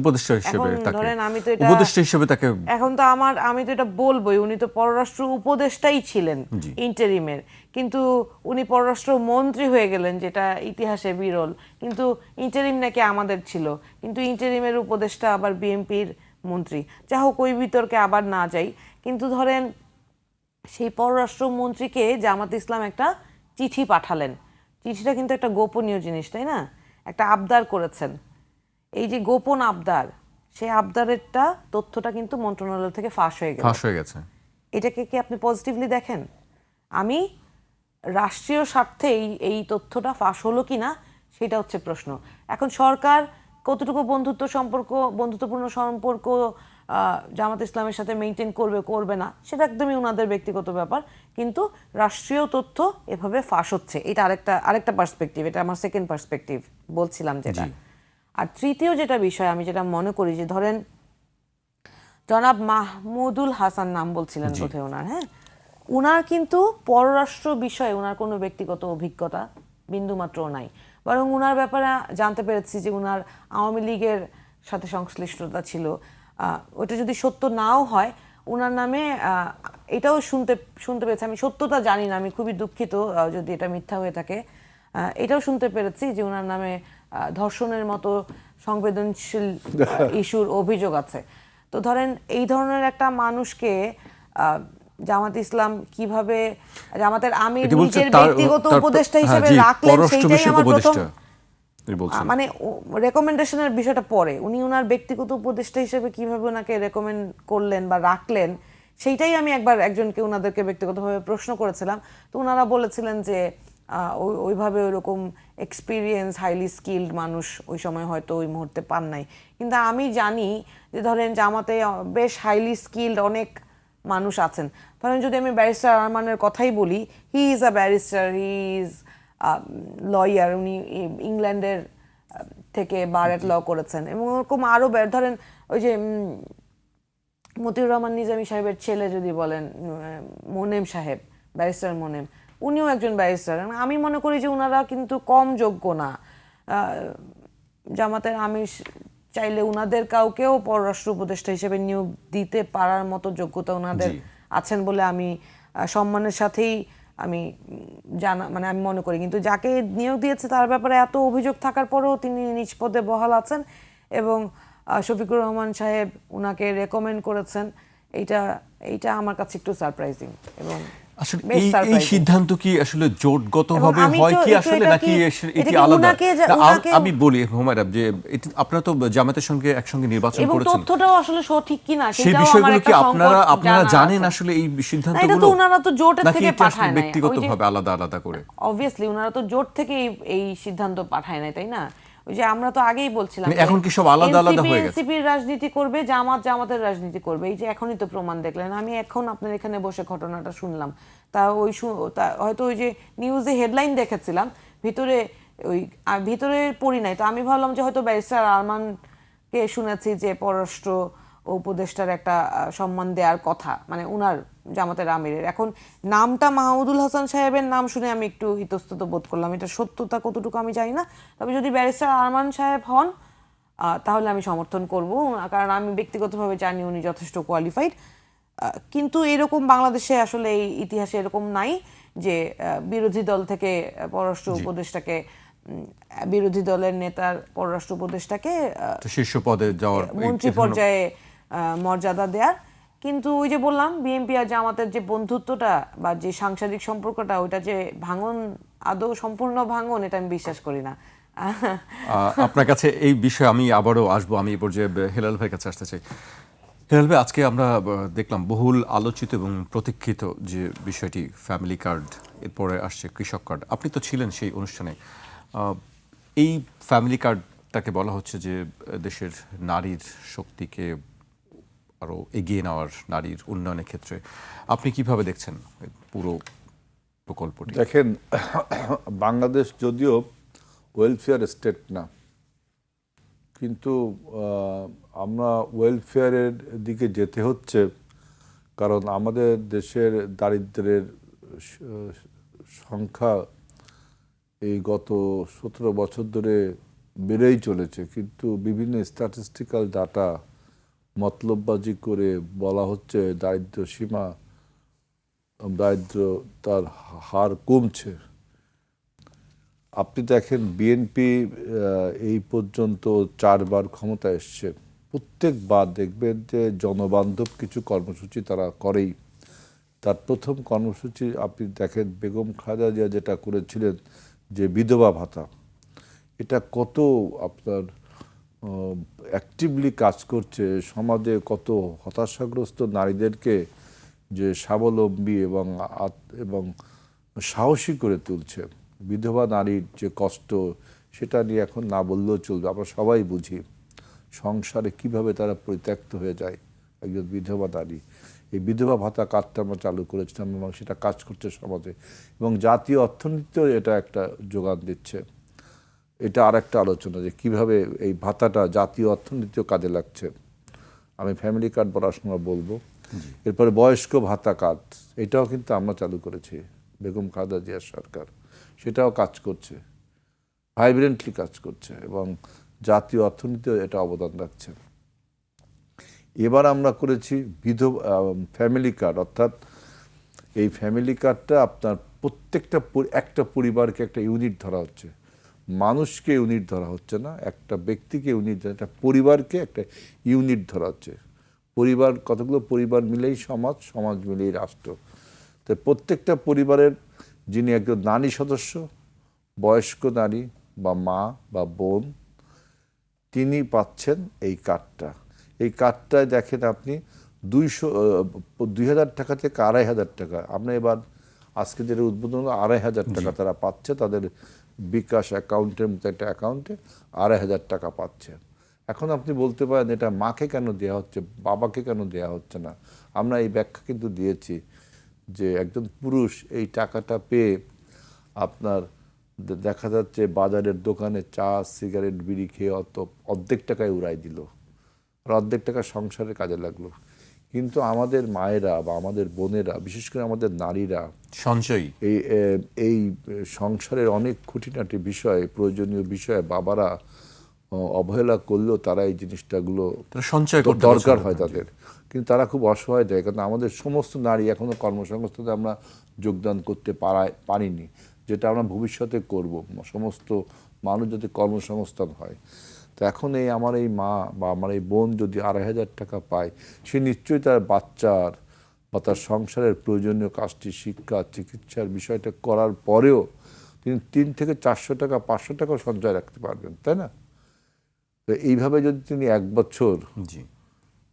উপদেষ্টা হিসেবে তাকে, ধরেন আমি তো এটা উপদেষ্টা হিসেবে তাকে, এখন তো আমি তো এটা বলবোই, উনি তো পররাষ্ট্র উপদেষ্টাই ছিলেন জি। ইন্টারিমের, কিন্তু উনি পররাষ্ট্র মন্ত্রী হয়ে গেলেন, যেটা ইতিহাসে বিরল। কিন্তু ইন্টারিম নাকি আমাদের ছিল, কিন্তু ইন্টারিমের উপদেষ্টা আবার বিএনপির মন্ত্রী। যা হোক, ওই বিতর্কে আবার না যাই, কিন্তু ধরেন সেই পররাষ্ট্র মন্ত্রীকে জামাত ইসলাম একটা চিঠি পাঠালেন। চিঠিটা কিন্তু একটা গোপনীয় জিনিস, তাই না? একটা আবদার করেছেন, এই যে গোপন আবদার, সেই আবদারেরটা তথ্যটা কিন্তু মন্ত্রণালয় থেকে ফাঁস হয়ে গেছে। এটাকে কি আপনি পজিটিভলি দেখেন? আমি রাষ্ট্রীয় স্বার্থে এই তথ্যটা ফাঁস হলো কিনা সেটা হচ্ছে প্রশ্ন। এখন সরকার কতটুকু বন্ধুত্বপূর্ণ সম্পর্ক জামাত ইসলামের সাথে মেনটেন করবে করবে না সেটা একদমই ওনাদের ব্যক্তিগত ব্যাপার, কিন্তু রাষ্ট্রীয় তথ্য এভাবে ফাঁস হচ্ছে, এটা আরেকটা পার্সপেক্টিভ, এটা আমার সেকেন্ড পার্সপেক্টিভ বলছিলাম যেটা। আর তৃতীয় যেটা বিষয় আমি যেটা মনে করি যে ধরেন জনাব মাহমুদুল হাসান নাম বলছিলেন বোধহয় ওনার, হ্যাঁ, উনার কিন্তু পররাষ্ট্র বিষয়ে ওনার কোনো ব্যক্তিগত অভিজ্ঞতা বিন্দুমাত্রও নাই, বরং উনার ব্যাপারে জানতে পেরেছি যে উনার আওয়ামী লীগের সাথে সংশ্লিষ্টতা ছিল। ওটা যদি সত্য নাও হয় উনার নামে এটাও শুনতে পেরেছি, আমি সত্যতা জানি না, আমি খুবই দুঃখিত যদি এটা মিথ্যা হয়ে থাকে, এটাও শুনতে পেরেছি যে উনার নামে ধর্ষণের মতো সংবেদনশীল ইস্যুর অভিযোগ আছে। তো ধরেন এই ধরনের একটা মানুষকে জামাত ইসলাম কিভাবে জামাতের আমির নিজের ব্যক্তিগত উপদেষ্টা হিসেবে রাখলেন সেইটাই আমার প্রথম মানে রেকমেন্ডেশনের বিষয়টা পরে উনি ওনার ব্যক্তিগত উপদেষ্টা হিসেবে কিভাবে ওনাকে রেকমেন্ড করলেন বা রাখলেন সেইটাই আমি একবার একজনকে ওনাদেরকে ব্যক্তিগতভাবে প্রশ্ন করেছিলাম। তো ওনারা বলেছিলেন যে ওইভাবে ওইরকম এক্সপিরিয়েন্স হাইলি স্কিল্ড মানুষ ওই সময় হয়তো ওই মুহূর্তে পান নাই, কিন্তু আমি জানি যে ধরেন জামাতে বেশ হাইলি স্কিল্ড অনেক মানুষ আছেন। ধরেন যদি আমি ব্যারিস্টার আরমানের কথাই বলি, he is a barrister, he is lawyer, উনি ইংল্যান্ডের থেকে বার এট ল করেছেন এবং ওরকম আরও ধরেন ওই যে মতিউর রহমান নিজামী সাহেবের ছেলে যদি বলেন মোনেম সাহেব, ব্যারিস্টার মোনেম, উনিও একজন ব্যারিস্টার। আমি মনে করি যে ওনারা কিন্তু কম যোগ্য না। জামাতের আমির চাইলে উনাদের কাউকেও পররাষ্ট্র উপদেষ্টা হিসেবে নিয়োগ দিতে পারার মতো যোগ্যতা ওনাদের আছেন বলে আমি সম্মানের সাথেই আমি মানে আমি মনে করি। কিন্তু যাকে নিয়োগ দিয়েছে তার ব্যাপারে এত অভিযোগ থাকার পরেও তিনি নিজ পদে বহাল আছেন এবং শফিকুর রহমান সাহেব উনাকে রেকমেন্ড করেছেন, এইটা আমার কাছে একটু সারপ্রাইজিং। এবং আসলে এই সিদ্ধান্ত কি আসলে জোটগতভাবে হয় কি আসলে নাকি এটি আলাদা? আমি বলি হুমায়রা যে আপনারা তো জামাতের সঙ্গে একসঙ্গে নির্বাচন করেছেন, এবং তথ্যটাও আসলে সঠিক কিনা সেই বিষয়গুলো কি আপনারা জানেন আসলে এই সিদ্ধান্তগুলো? এটা তো ওনারা তো জোটের থেকে পাঠায় না ব্যক্তিগতভাবে আলাদা আলাদা করে, অবভিয়াসলি ওনারা তো জোট থেকে এই সিদ্ধান্ত পাঠায় না, তাই না? ওই যে আমরা তো আগেই বলছিলাম এখন কি সব আলাদা আলাদা হয়ে গেছে, এনসিপির রাজনীতি করবে, জামাতের রাজনীতি করবে, এই যে এখনই তো প্রমাণ দেখলেন। আমি এখন আপনার এখানে বসে ঘটনাটা শুনলাম, তা হয়তো ওই যে নিউজে হেডলাইন দেখেছিলাম, ভিতরে পড়ি নাই, তো আমি ভাবলাম যে হয়তো ব্যারিস্টার আরমানকে শুনেছি যে পররাষ্ট্র উপদেষ্টার একটা সম্মান দেওয়ার কথা, মানে উনার জামাতের আমিরের। এখন নামটা মাহমুদুল হাসান সাহেবের নাম শুনে আমি একটু ইতস্তত বোধ করলাম, এটা সত্যতা কতটুকু আমি জানি না, তবে যদি ব্যারিস্টার আরমান সাহেব হন তাহলে আমি সমর্থন করব, কারণ আমি ব্যক্তিগতভাবে জানি উনি যথেষ্ট কোয়ালিফাইড। কিন্তু এরকম বাংলাদেশে আসলে এই ইতিহাসে এরকম নাই যে বিরোধী দল থেকে পররাষ্ট্র উপদেষ্টাকে, বিরোধী দলের নেতার পররাষ্ট্র উপদেষ্টাকে শীর্ষ পদে যাওয়ার, মন্ত্রী পর্যায়ে মর্যাদা দেওয়ার। কিন্তু ওই যে বললাম বিএনপি আর জামাতের যে বন্ধুত্বটা বা যে সাংসারিক সম্পর্কটা, ওইটা যে ভাঙন, আদৌ সম্পূর্ণ ভাঙন, এটা আমি বিশ্বাস করি না। আপনার কাছে এই বিষয়ে আমি আবারও আসবো, আমি এই পর্যায়ে হেলাল ভাইয়ের কাছে আসতে চাই। হেলাল ভাই, আজকে আমরা দেখলাম বহুল আলোচিত এবং প্রতীক্ষিত যে বিষয়টি ফ্যামিলি কার্ড, এরপরে আসছে কৃষক কার্ড, আপনি তো ছিলেন সেই অনুষ্ঠানে। এই ফ্যামিলি কার্ডটাকে বলা হচ্ছে যে দেশের নারীর শক্তিকে আরও এগিয়ে নেওয়ার, নারীর উন্নয়নের ক্ষেত্রে আপনি কিভাবে দেখছেন পুরো প্রকল্পটি? দেখেন, বাংলাদেশ যদিও ওয়েলফেয়ার স্টেট না, কিন্তু আমরা ওয়েলফেয়ারের দিকে যেতে হচ্ছে, কারণ আমাদের দেশের দারিদ্র্যের সংখ্যা এই গত 17 বছর ধরে বেড়েই চলেছে, কিন্তু বিভিন্ন স্ট্যাটিস্টিক্যাল ডাটা মতলববাজি করে বলা হচ্ছে দারিদ্র্য সীমা, দারিদ্রতার হার কমছে। আপনি দেখেন বিএনপি এই পর্যন্ত 4 বার ক্ষমতায় এসছে, প্রত্যেকবার দেখবেন যে জনবান্ধব কিছু কর্মসূচি তারা করেই। তার প্রথম কর্মসূচি আপনি দেখেন বেগম খালেদা জিয়া যেটা করেছিলেন, যে বিধবা ভাতা, এটা কত আপনার অ্যাক্টিভলি কাজ করছে, সমাজে কত হতাশাগ্রস্ত নারীদেরকে যে স্বাবলম্বী এবং সাহসী করে তুলছে। বিধবা নারীর যে কষ্ট, সেটা নিয়ে এখন না বললেও চলবে, আমরা সবাই বুঝি সংসারে কিভাবে তারা পরিত্যক্ত হয়ে যায়, একজন বিধবা নারী। এই বিধবা ভাতা কার্ডটা আমরা চালু করেছিলাম এবং সেটা কাজ করছে সমাজে, এবং জাতীয় অর্থনীতিতেও এটা একটা যোগান দিচ্ছে। এটা আর একটা আলোচনা যে কিভাবে এই ভাতাটা জাতীয় অর্থনীতিও কাজে লাগছে। আমি ফ্যামিলি কার্ড বলার সময় বলবো। এরপরে বয়স্ক ভাতা কার্ড, এটাও কিন্তু আমরা চালু করেছি, বেগম খালেদা জিয়ার সরকার, সেটাও কাজ করছে, ভাইব্রেন্টলি কাজ করছে এবং জাতীয় অর্থনীতিও এটা অবদান রাখছে। এবার আমরা করেছি ফ্যামিলি কার্ড, অর্থাৎ এই ফ্যামিলি কার্ডটা আপনার প্রত্যেকটা একটা পরিবারকে একটা ইউনিট ধরা হচ্ছে, মানুষকে ইউনিট ধরা হচ্ছে না, একটা ব্যক্তিকে ইউনিট ধরা, একটা পরিবারকে একটা ইউনিট ধরা হচ্ছে। পরিবার, কতগুলো পরিবার মিলেই সমাজ, সমাজ মিলেই রাষ্ট্র। তো প্রত্যেকটা পরিবারের যিনি একজন নারী সদস্য, বয়স্ক নারী বা মা বা বোন, তিনি পাচ্ছেন এই কার্ডটা। এই কার্ডটায় দেখেন আপনি 2,000 টাকা থেকে 2,500 টাকা, আমরা এবার আজকে যেটা উদ্বোধন হলো 2,500 টাকা তারা পাচ্ছে তাদের বিকাশ অ্যাকাউন্টের মতো একটা অ্যাকাউন্টে 2,500 টাকা পাচ্ছে। এখন আপনি বলতে পারেন এটা মাকে কেন দেওয়া হচ্ছে, বাবাকে কেন দেওয়া হচ্ছে না? আমরা এই ব্যাখ্যা কিন্তু দিয়েছি যে একজন পুরুষ এই টাকাটা পেয়ে আপনার দেখা যাচ্ছে বাজারের দোকানে চা সিগারেট বিড়ি খেয়ে অর্ধেক টাকায় উড়াই দিল, আর অর্ধেক টাকা সংসারের কাজে লাগলো। কিন্তু আমাদের মায়েরা বা আমাদের বোনেরা, বিশেষ করে আমাদের নারীরা সঞ্চয়ী এই সংসারের অনেক খুঁটিনাটি বিষয়, প্রয়োজনীয় বিষয়ে বাবারা অবহেলা করলেও তারা এই জিনিসটাগুলো সঞ্চয় করতে দরকার হয় তাদের, কিন্তু তারা খুব অসহায় দেয়। কারণ আমাদের সমস্ত নারী এখনো কর্মসংস্থানে আমরা যোগদান করতে পারিনি, যেটা আমরা ভবিষ্যতে করব, সমস্ত মানুষ যাতে কর্মসংস্থান হয়। তো এখন আমার এই মা বা আমার এই বোন যদি 2,500 টাকা পায়, সে নিশ্চয়ই তার বাচ্চার বা তার সংসারের প্রয়োজনীয় কাজটি, শিক্ষা চিকিৎসার বিষয়টা করার পরেও তিনি 3 থেকে 400 টাকা 500 টাকাও সঞ্চয় রাখতে পারবেন, তাই না? তো এইভাবে যদি তিনি 1 বছর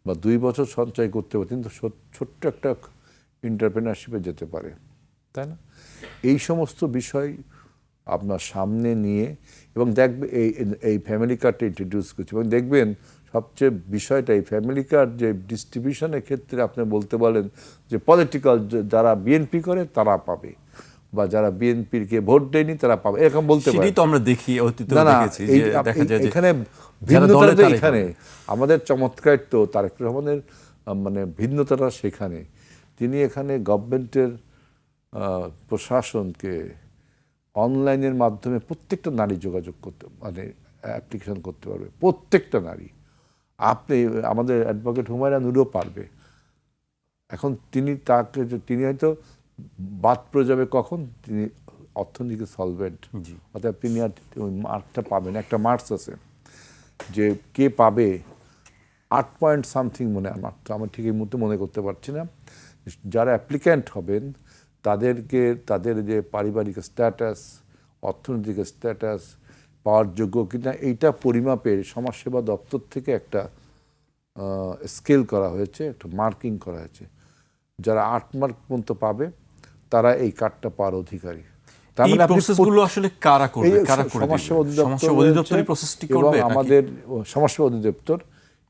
বা 2 বছর সঞ্চয় করতে পারে, কিন্তু ছোট্ট একটা এন্টারপ্রেনারশিপে যেতে পারে, তাই না? এই সমস্ত বিষয় আপনার সামনে নিয়ে, এবং দেখবে এই ফ্যামিলি কার্ডটা ইন্ট্রোডিউস করছে, এবং দেখবেন সবচেয়ে বিষয়টা এই ফ্যামিলি কার্ড যে ডিস্ট্রিবিউশনের ক্ষেত্রে আপনি বলতে বলেন যে পলিটিক্যাল যারা বিএনপি করে তারা পাবে, বা যারা বিএনপির কে ভোট দেয়নি তারা পাবে, এরকম বলতে পারে। সেটাই তো আমরা দেখি, অতীতে দেখেছি যে দেখা যায় যে এখানে ভিন্নতা তো এখানে আমাদের চমৎকার তো তারেক রহমানের মানে ভিন্নতাটা সেখানে। তিনি এখানে গভর্নমেন্টের প্রশাসনকে অনলাইনের মাধ্যমে প্রত্যেকটা নারী যোগাযোগ করতে, মানে অ্যাপ্লিকেশন করতে পারবে, প্রত্যেকটা নারী। আপনি আমাদের অ্যাডভোকেট হুমায়রা নূরও পারবে। এখন তিনি হয়তো বাদ পড়ে যাবে কখন, তিনি অর্থনৈতিক সলভেন্ট, অর্থাৎ তিনি আর ওই মার্কটা পাবেন। একটা মার্কস আছে যে কে পাবে 8 পয়েন্ট সামথিং মনে হয় মাত্র, আমার ঠিক এই মুহূর্তে মনে করতে পারছি না। যারা অ্যাপ্লিক্যান্ট হবেন তাদেরকে তাদের যে পারিবারিক স্ট্যাটাস, অর্থনৈতিক স্ট্যাটাস, পাওয়ার যোগ্য কিনা এইটা পরিমাপের সমাজসেবা দপ্তর থেকে একটা স্কেল করা হয়েছে, একটা মার্কিং করা হয়েছে। যারা 8 মার্ক পর্যন্ত পাবে তারা এই কার্ডটা পাওয়ার অধিকারী। তার মানে প্রসেসগুলো আসলে কারা করবে, কারা করে দিবে? সমাজসেবা অধিদপ্তর এই প্রসেসটি এবং করবে আমাদের সমাজসেবা অধিদপ্তর,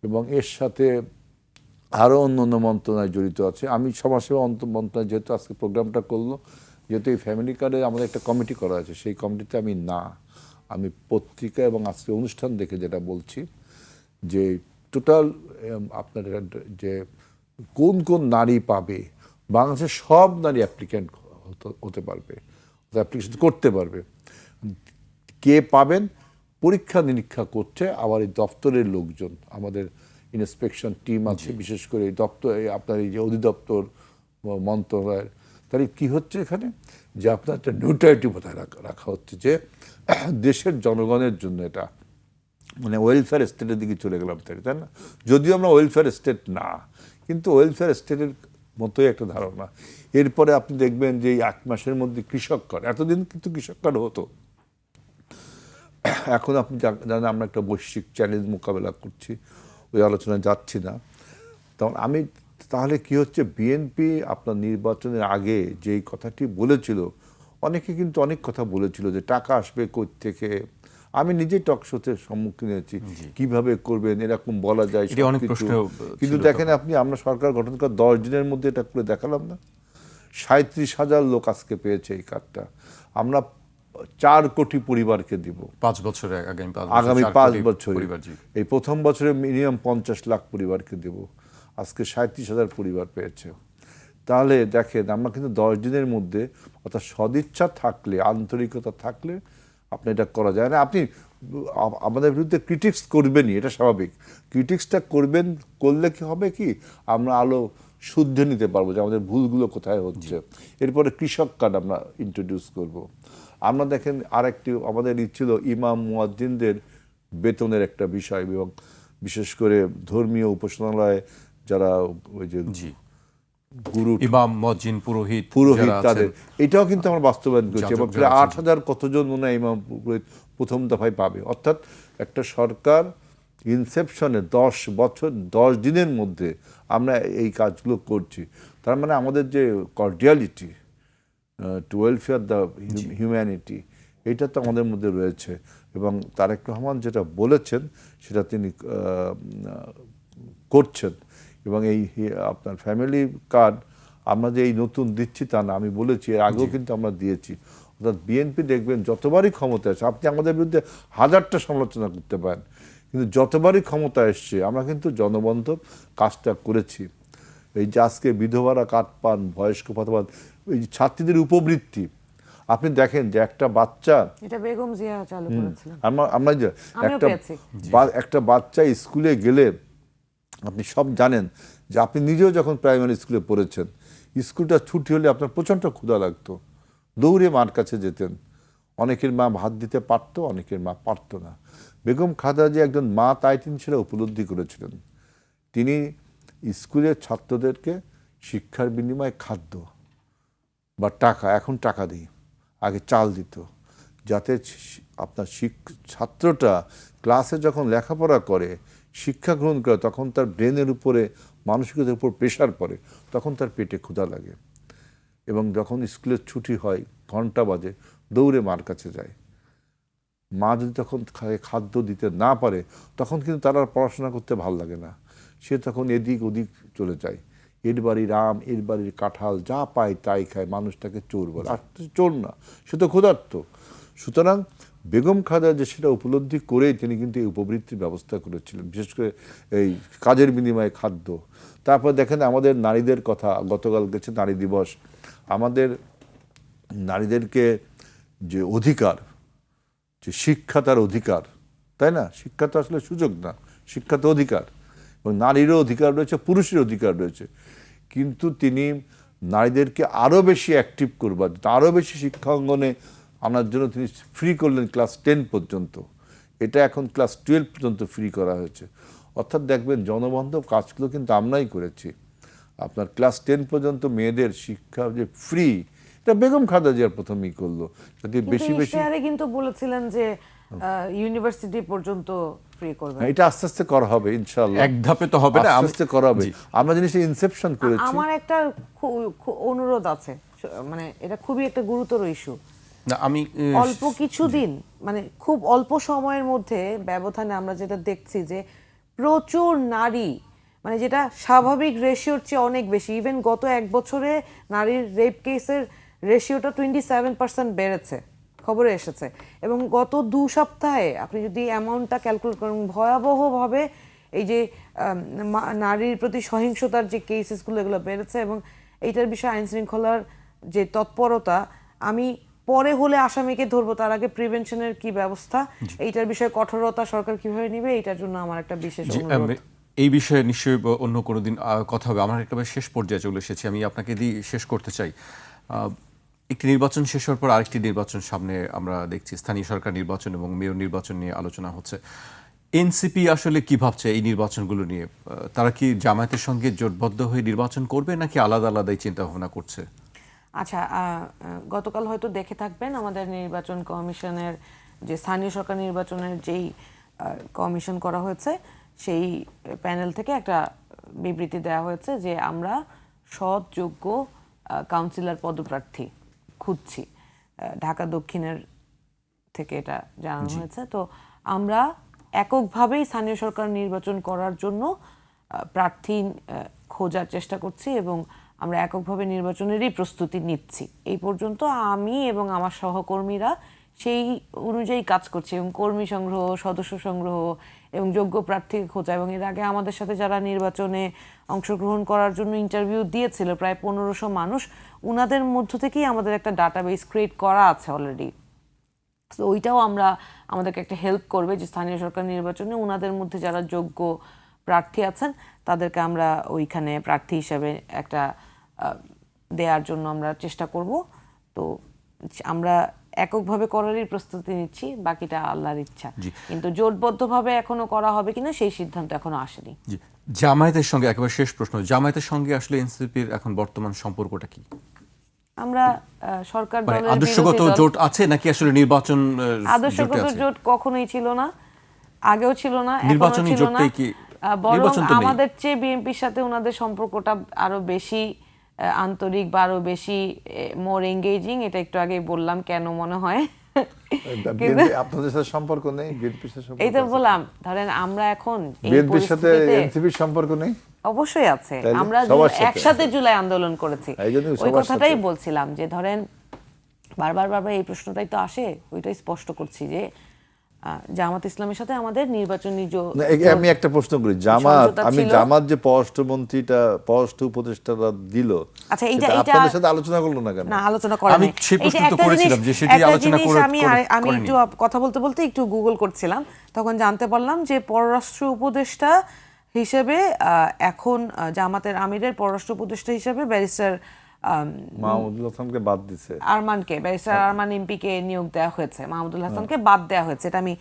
এবং এর সাথে আরও অন্য মন্ত্রণালয় জড়িত আছে। আমি সমাজসেবা মন্ত্রণালয় যেহেতু আজকে প্রোগ্রামটা করলো, যেহেতু এই ফ্যামিলি কার্ডে আমাদের একটা কমিটি করা আছে, সেই কমিটিতে আমি আমি পত্রিকা এবং আজকে অনুষ্ঠান দেখে যেটা বলছি যে টোটাল আপনার যে কোন কোন নারী পাবে, বাংলাদেশের সব নারী অ্যাপ্লিক্যান্ট হতে পারবে, অ্যাপ্লিকেশন করতে পারবে। কে পাবেন পরীক্ষা নিরীক্ষা করছে আবার এই দপ্তরের লোকজন, আমাদের ইন্সপেকশন টিম আছে, বিশেষ করে এই দপ্তর, আপনার এই যে অধিদপ্তর মন্ত্রণালয়ের। তাহলে কি হচ্ছে এখানে, যে আপনার একটা নিউট্রালিটি বজায় রাখা হচ্ছে, যে দেশের জনগণের জন্য এটা, মানে ওয়েলফেয়ার স্টেটের দিকে চলে গেলাম, তাই না? যদিও আমরা ওয়েলফেয়ার স্টেট না, কিন্তু ওয়েলফেয়ার স্টেটের মতোই একটা ধারণা। এরপরে আপনি দেখবেন যে এই 1 মাসের মধ্যে কৃষক কার্ড, এতদিন কিন্তু কৃষক কার্ড হতো, এখন আপনি জানেন আমরা একটা বৈশ্বিক চ্যালেঞ্জ মোকাবেলা করছি, ওই আলোচনায় যাচ্ছি না। তখন তাহলে কি হচ্ছে, বিএনপি আপনার নির্বাচনের আগে যেই কথাটি বলেছিল, অনেকে কিন্তু অনেক কথা বলেছিল যে টাকা আসবে কই থেকে, আমি নিজেই টক শোতে সম্মুখীন হয়েছি, কিভাবে করবেন এরকম বলা যায় এটি অনেক সবকিছু। প্রশ্ন কিন্তু ছিল দেখেন আপনি, আমরা সরকার গঠন করার 10 দিনের মধ্যে এটা করে দেখালাম না? 37,000 লোক আজকে পেয়েছে এই কার্ডটা। আমরা 4 কোটি পরিবারকে দিব 5 বছরে, আগামী 4 5 কোটি বছরে। পরিবার, জি। এই প্রথম বছরে মিনিমাম 50 লাখ পরিবারকে দেব। আজকে 37,000 পরিবার পেয়েছে। তাহলে দেখেন, আমরা কিন্তু 10 দিনের মধ্যে, অর্থাৎ সদিচ্ছা থাকলে, আন্তরিকতা থাকলে আপনি এটা করা যায় না। আপনি আমাদের বিরুদ্ধে ক্রিটিক্স করবেনই, এটা স্বাভাবিক। ক্রিটিক্সটা করবেন, করলে কি হবে কি, আমরা আলো শুদ্ধ নিতে পারবো যে আমাদের ভুলগুলো কোথায় হচ্ছে। এরপরে কৃষক কার্ড আমরা ইন্ট্রোডিউস করব। আমরা দেখেন আরেকটি আমাদের ছিল ইমাম মুয়াজ্জিনদের বেতনের একটা বিষয়, এবং বিশেষ করে ধর্মীয় উপাসনালয়ে যারা ওই যে গুরু, ইমাম, মুয়াজ্জিন, পুরোহিত যারা আছেন, তাদের এটাও কিন্তু আমরা বাস্তবায়ন করছি। এবং প্রায় যারা 8,000 কতজন মনে হয় ইমাম পুরোহিত প্রথম দফায় পাবে। অর্থাৎ একটা সরকার ইনসেপশনে 10 বছর 10 দিনের মধ্যে আমরা এই কাজগুলো করছি। তার মানে আমাদের যে কর্ডিয়ালিটি টু ওয়েলফেয়ার দ্য হিউম্যানিটি, এটা তো আমাদের মধ্যে রয়েছে। এবং তারেক রহমান যেটা বলেছেন সেটা তিনি করছেন। এবং এই আপনার ফ্যামিলি কার্ড আমরা যে এই নতুন দিচ্ছি তা না, আমি বলেছি এর আগেও কিন্তু আমরা দিয়েছি। অর্থাৎ বিএনপি দেখবেন যতবারই ক্ষমতা আছে, আপনি আমাদের বিরুদ্ধে 1000টা সমালোচনা করতে পারেন, কিন্তু যতবারই ক্ষমতা এসছে আমরা কিন্তু জনবান্ধব কাজটা করেছি। এই যে আজকে বিধবারা কার্ড পান, বয়স্ক ভাতা পান, এই যে ছাত্রীদের উপবৃত্তি, আপনি দেখেন যে একটা বাচ্চা, এটা বেগম জিয়া চালু করেছিলেন, আমরা যে আমিও পেয়েছি। একটা বাচ্চা স্কুলে গেলে, আপনি সব জানেন যে আপনি নিজেও যখন প্রাইমারি স্কুলে পড়েছেন, স্কুলটা ছুটি হলে আপনার প্রচণ্ড ক্ষুধা লাগতো, দৌড়ে মার কাছে যেতেন। অনেকের মা ভাত দিতে পারতো, অনেকের মা পারতো না। বেগম খালেদা জিয়া একজন মা, তাই তিনি সেটা উপলব্ধি করেছিলেন। তিনি স্কুলের ছাত্রদেরকে শিক্ষার বিনিময়ে খাদ্য বা টাকা, এখন টাকা দিই, আগে চাল দিত, যাতে আপনার ছাত্রটা ক্লাসে যখন লেখাপড়া করে, শিক্ষা গ্রহণ করে, তখন তার ব্রেনের উপরে, মানসিকতার উপর প্রেশার পড়ে, তখন তার পেটে ক্ষুধা লাগে। এবং যখন স্কুলের ছুটি হয়, ঘন্টা বাজে, দৌড়ে মার কাছে যায়। মা যদি তখন খাদ্য দিতে না পারে, তখন কিন্তু তার আর পড়াশোনা করতে ভালো লাগে না। সে তখন এদিক ওদিক চলে যায়। এর বাড়ির আম, এর বাড়ির কাঁঠাল, যা পায় তাই খায়। মানুষটাকে চোর বলে, আর চোর না, সে তো ক্ষুধার্ত। সুতরাং বেগম খালেদা যে সেটা উপলব্ধি করেই তিনি কিন্তু এই উপবৃত্তির ব্যবস্থা করেছিলেন, বিশেষ করে এই কাজের বিনিময়ে খাদ্য। তারপর দেখেন আমাদের নারীদের কথা, গতকাল গেছে নারী দিবস। আমাদের নারীদেরকে যে অধিকার, যে শিক্ষা তার অধিকার, তাই না? শিক্ষা তো আসলে সুযোগ না, শিক্ষা তো অধিকার। এবং নারীরও অধিকার রয়েছে, পুরুষের অধিকার রয়েছে। কিন্তু তিনি নারীদেরকে আরও বেশি অ্যাক্টিভ করবার, আরও বেশি শিক্ষা অঙ্গনে আনার জন্য তিনি ফ্রি করলেন ক্লাস 10 পর্যন্ত। এটা এখন ক্লাস 12 পর্যন্ত ফ্রি করা হয়েছে। অর্থাৎ দেখবেন জনবান্ধব কাজগুলো কিন্তু আমরাই করেছি। আপনার ক্লাস 10 পর্যন্ত মেয়েদের শিক্ষা যে ফ্রি, এটা বেগম খালেদা জিয়া প্রথমেই করলো। যদি বেশি বেশি, কিন্তু বলেছিলেন যে ইউনিভার্সিটি পর্যন্ত ফ্রি করবেন। এটা আস্তে আস্তে করা হবে ইনশাআল্লাহ। এক ধাপে তো হবে না, আস্তে আস্তে করা হবে। আমরা জিনিসটা ইনসেপশন করেছি। আমার একটা অনুরোধ আছে, মানে এটা খুবই একটা গুরুতর ইস্যু। না, আমি অল্প কিছুদিন, মানে খুব অল্প সময়ের মধ্যে ব্যবধানে আমরা যেটা দেখছি যে প্রচুর নারী, মানে যেটা স্বাভাবিক রেশিওর চেয়ে অনেক বেশি, ইভেন গত 1 বছরে নারীর রেপ কেসের রেশিওটা 27% বেড়েছে, খবরে এসেছে। এবং গত 2 সপ্তাহে আপনি যদি অ্যামাউন্টটা ক্যালকুলেট করেন, ভয়াবহভাবে এই যে নারীর প্রতি সহিংসতার যে কেসেসগুলো, এগুলো বেড়েছে। এবং এইটার বিষয়ে আইন শৃঙ্খলার যে তৎপরতা, আমি পরে হলে আসামিকে ধরবো, তার আগে প্রিভেনশনের কি ব্যবস্থা, এইটার বিষয়ে কঠোরতা সরকার কিভাবে নেবে, এইটার জন্য আমার একটা বিশেষ অনুরোধ। এই বিষয়ে নিশ্চয়ই অন্য কোনো দিন কথা হবে। আমার একেবারে শেষ পর্যায়ে চলে এসেছি, আমি আপনাকে দিয়ে শেষ করতে চাই। একটি নির্বাচন শেষ হওয়ার পর আরেকটি নির্বাচন সামনে আমরা দেখছি, স্থানীয় সরকার নির্বাচন এবং মেয়র নির্বাচন নিয়ে আলোচনা হচ্ছে। এনসিপি আসলে কি ভাবছে এই নির্বাচনগুলো নিয়ে? তারা কি জামায়াতের সঙ্গে জোটবদ্ধ হয়ে নির্বাচন করবে, নাকি আলাদা আলাদাই চিন্তা ভাবনা করছে? আচ্ছা, গতকাল হয়তো দেখে থাকবেন আমাদের নির্বাচন কমিশনের যে স্থানীয় সরকার নির্বাচনের যেই কমিশন করা হয়েছে, সেই প্যানেল থেকে একটা বিবৃতি দেওয়া হয়েছে যে আমরা সৎ, যোগ্য কাউন্সিলর পদপ্রার্থী খুঁজছি ঢাকা দক্ষিণের থেকে এটা জানানো হয়েছে। তো আমরা এককভাবেই স্থানীয় সরকার নির্বাচন করার জন্য প্রার্থী খোঁজার চেষ্টা করছি এবং আমরা এককভাবে নির্বাচনেরই প্রস্তুতি নিচ্ছি। এই পর্যন্ত আমি এবং আমার সহকর্মীরা সেই অনুযায়ী কাজ করছি এবং কর্মী সংগ্রহ, সদস্য সংগ্রহ এবং যোগ্য প্রার্থী খোঁজা, এবং এর আগে আমাদের সাথে যারা নির্বাচনে অংশগ্রহণ করার জন্য ইন্টারভিউ দিয়েছিল প্রায় 1500 মানুষ, উনাদের মধ্য থেকেই আমাদের একটা ডাটাবেস ক্রিয়েট করা আছে অলরেডি। তো ওইটাও আমাদেরকে একটা হেল্প করবে যে স্থানীয় সরকার নির্বাচনে উনাদের মধ্যে যারা যোগ্য প্রার্থী আছেন তাদেরকে আমরা ওইখানে প্রার্থী হিসেবে একটা দেওয়ার জন্য আমরা চেষ্টা করব। তো আমরা এককভাবে করারই প্রস্তুতি নিচ্ছি, বাকিটা আল্লাহর ইচ্ছা। কিন্তু জোটবদ্ধভাবে এখনো করা হবে কিনা সেই সিদ্ধান্ত এখনো আসেনি। জামায়াতের সঙ্গে একেবারে শেষ প্রশ্ন, জামায়াতের সঙ্গে আসলে এনসিপির এখন বর্তমান সম্পর্কটা কি? আমরা সরকার দলের আদর্শগত জোট আছে নাকি আসলে নির্বাচন? আদর্শগত জোট কখনোই ছিল না, আগেও ছিল না, এখনো নির্বাচনী ছিল না। জোটটাই কি? বরং আমাদের চেয়ে বিএনপির সাথে ওনাদের সম্পর্কটা আরো বেশি আন্তরিক বা আরো বেশি মোর এঙ্গেজিং। এটা একটু আগে বললাম কেন মনে হয়। আপনাদের সাথে সম্পর্ক নেই, বিএনপির সাথে সম্পর্ক? এই তো বললাম, ধরেন আমরা এখন বিএনপির সাথে এনসিপির সম্পর্ক নেই? অবশ্যই আছে। আমরা একসাথে জুলাই আন্দোলন করেছি, ওই কথাটাই বলছিলাম যে ধরেন বারবার এই প্রশ্নটাই তো আসে, ওইটাই স্পষ্ট করছি যে জামাত ইসলামের সাথে আমাদের নির্বাচনী আমি একটা প্রশ্ন করি, জামাত যে পররাষ্ট্র উপদেষ্টারা দিল, আচ্ছা এইটা আপনাদের সাথে আলোচনা করলো না কেন? না, আলোচনা করা আমি সেই প্রশ্ন তো করেছিলাম যে সেটি আলোচনা করে আমি একটু কথা বলতে একটু গুগল করছিলাম, তখন জানতে পারলাম যে পররাষ্ট্র উপদেষ্টা হিসেবে এখন জামাতের আমিরের পররাষ্ট্র উপদেষ্টা হিসেবে ব্যারিস্টার মাহমুদুল হাসানকে বাদ দিয়েছে, ব্যারিস্টার আরমান এমপিকে নিয়োগ দেওয়া হয়েছে, মাহমুদুল হাসানকে বাদ দেওয়া হয়েছে। এটা আমি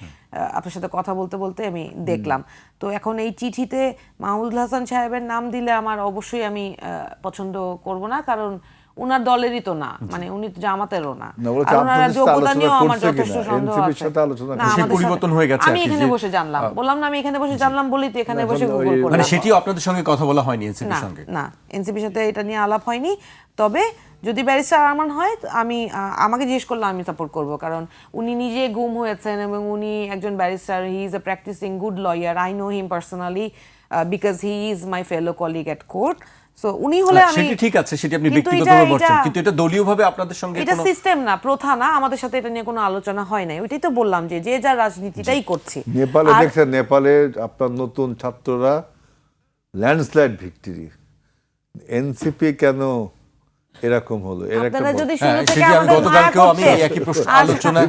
আপনার সাথে কথা বলতে আমি দেখলাম। তো এখন এই চিঠিতে মাহমুদুল হাসান সাহেবের নাম দিলে আমার অবশ্যই আমি পছন্দ করব না, কারণ উনার দলেরই তো না, মানে উনি তো জামাতেরও না। আর ওনার যোগ্যতা নিয়েও আমার যথেষ্ট সন্দেহ আছে। পরিবর্তন হয়ে গেছে। আমি এখানে বসে জানলাম, বললাম না আমি এখানে বসে জানলাম বলেই তো এখানে বসে গুগল করলাম। মানে সেটিও আপনাদের সঙ্গে কথা বলা হয়নি এনসিপির সঙ্গে? না, এনসিপির সাথে এটা নিয়ে আলাপ হয়নি। তবে যদি ব্যারিস্টার আরমান হয় আমাকে জিজ্ঞেস করলে আমি সাপোর্ট করব, কারণ উনি নিজে গুম হয়েছেন এবং উনি একজন barrister, he is a practising good lawyer, I know him personally because he is my fellow colleague at court. So উনি হলে আমি ঠিক আছে, সেটি আপনি ব্যক্তিগতভাবে বলছেন, কিন্তু এটা দলীয়ভাবে আপনাদের সঙ্গে এটা সিস্টেম না, প্রথা না, আমাদের সাথে এটা নিয়ে কোনো আলোচনা হয় নাই। ওইটাই তো বললাম যে যে যার রাজনীতিটাই করছি। নেপালে দেখছেন, নেপালে আপনার নতুন ছাত্ররা ল্যান্ডস্লাইড ভিক্টরি, এনসিপি কেন এরকম হলো? আপনারা যদি শুরু থেকে গতকালকেও আমি একই প্রশ্ন আলোচনা,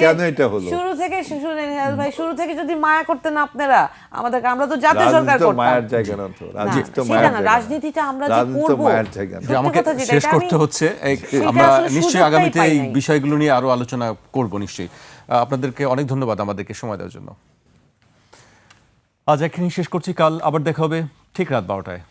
কেন এটা হলো? শুরু থেকে শুনেন ভাই, শুরু থেকে যদি মায়া করতেন আপনারা আমাদেরকে, আমরা তো জাতীয় সরকার করতাম। মায়ার জায়গা না তো, রাজনীতিটা আমরা যে করব, মায়ার জায়গা না। আমাকে শেষ করতে হচ্ছে। আমরা নিশ্চয়ই আগামীতে এই বিষয়গুলো নিয়ে আরো আলোচনা করব নিশ্চয়ই। আপনাদেরকে অনেক ধন্যবাদ আমাদেরকে সময় দেওয়ার জন্য। আজ এখানেই শেষ করছি, কাল আবার দেখা হবে ঠিক রাত 12টায়।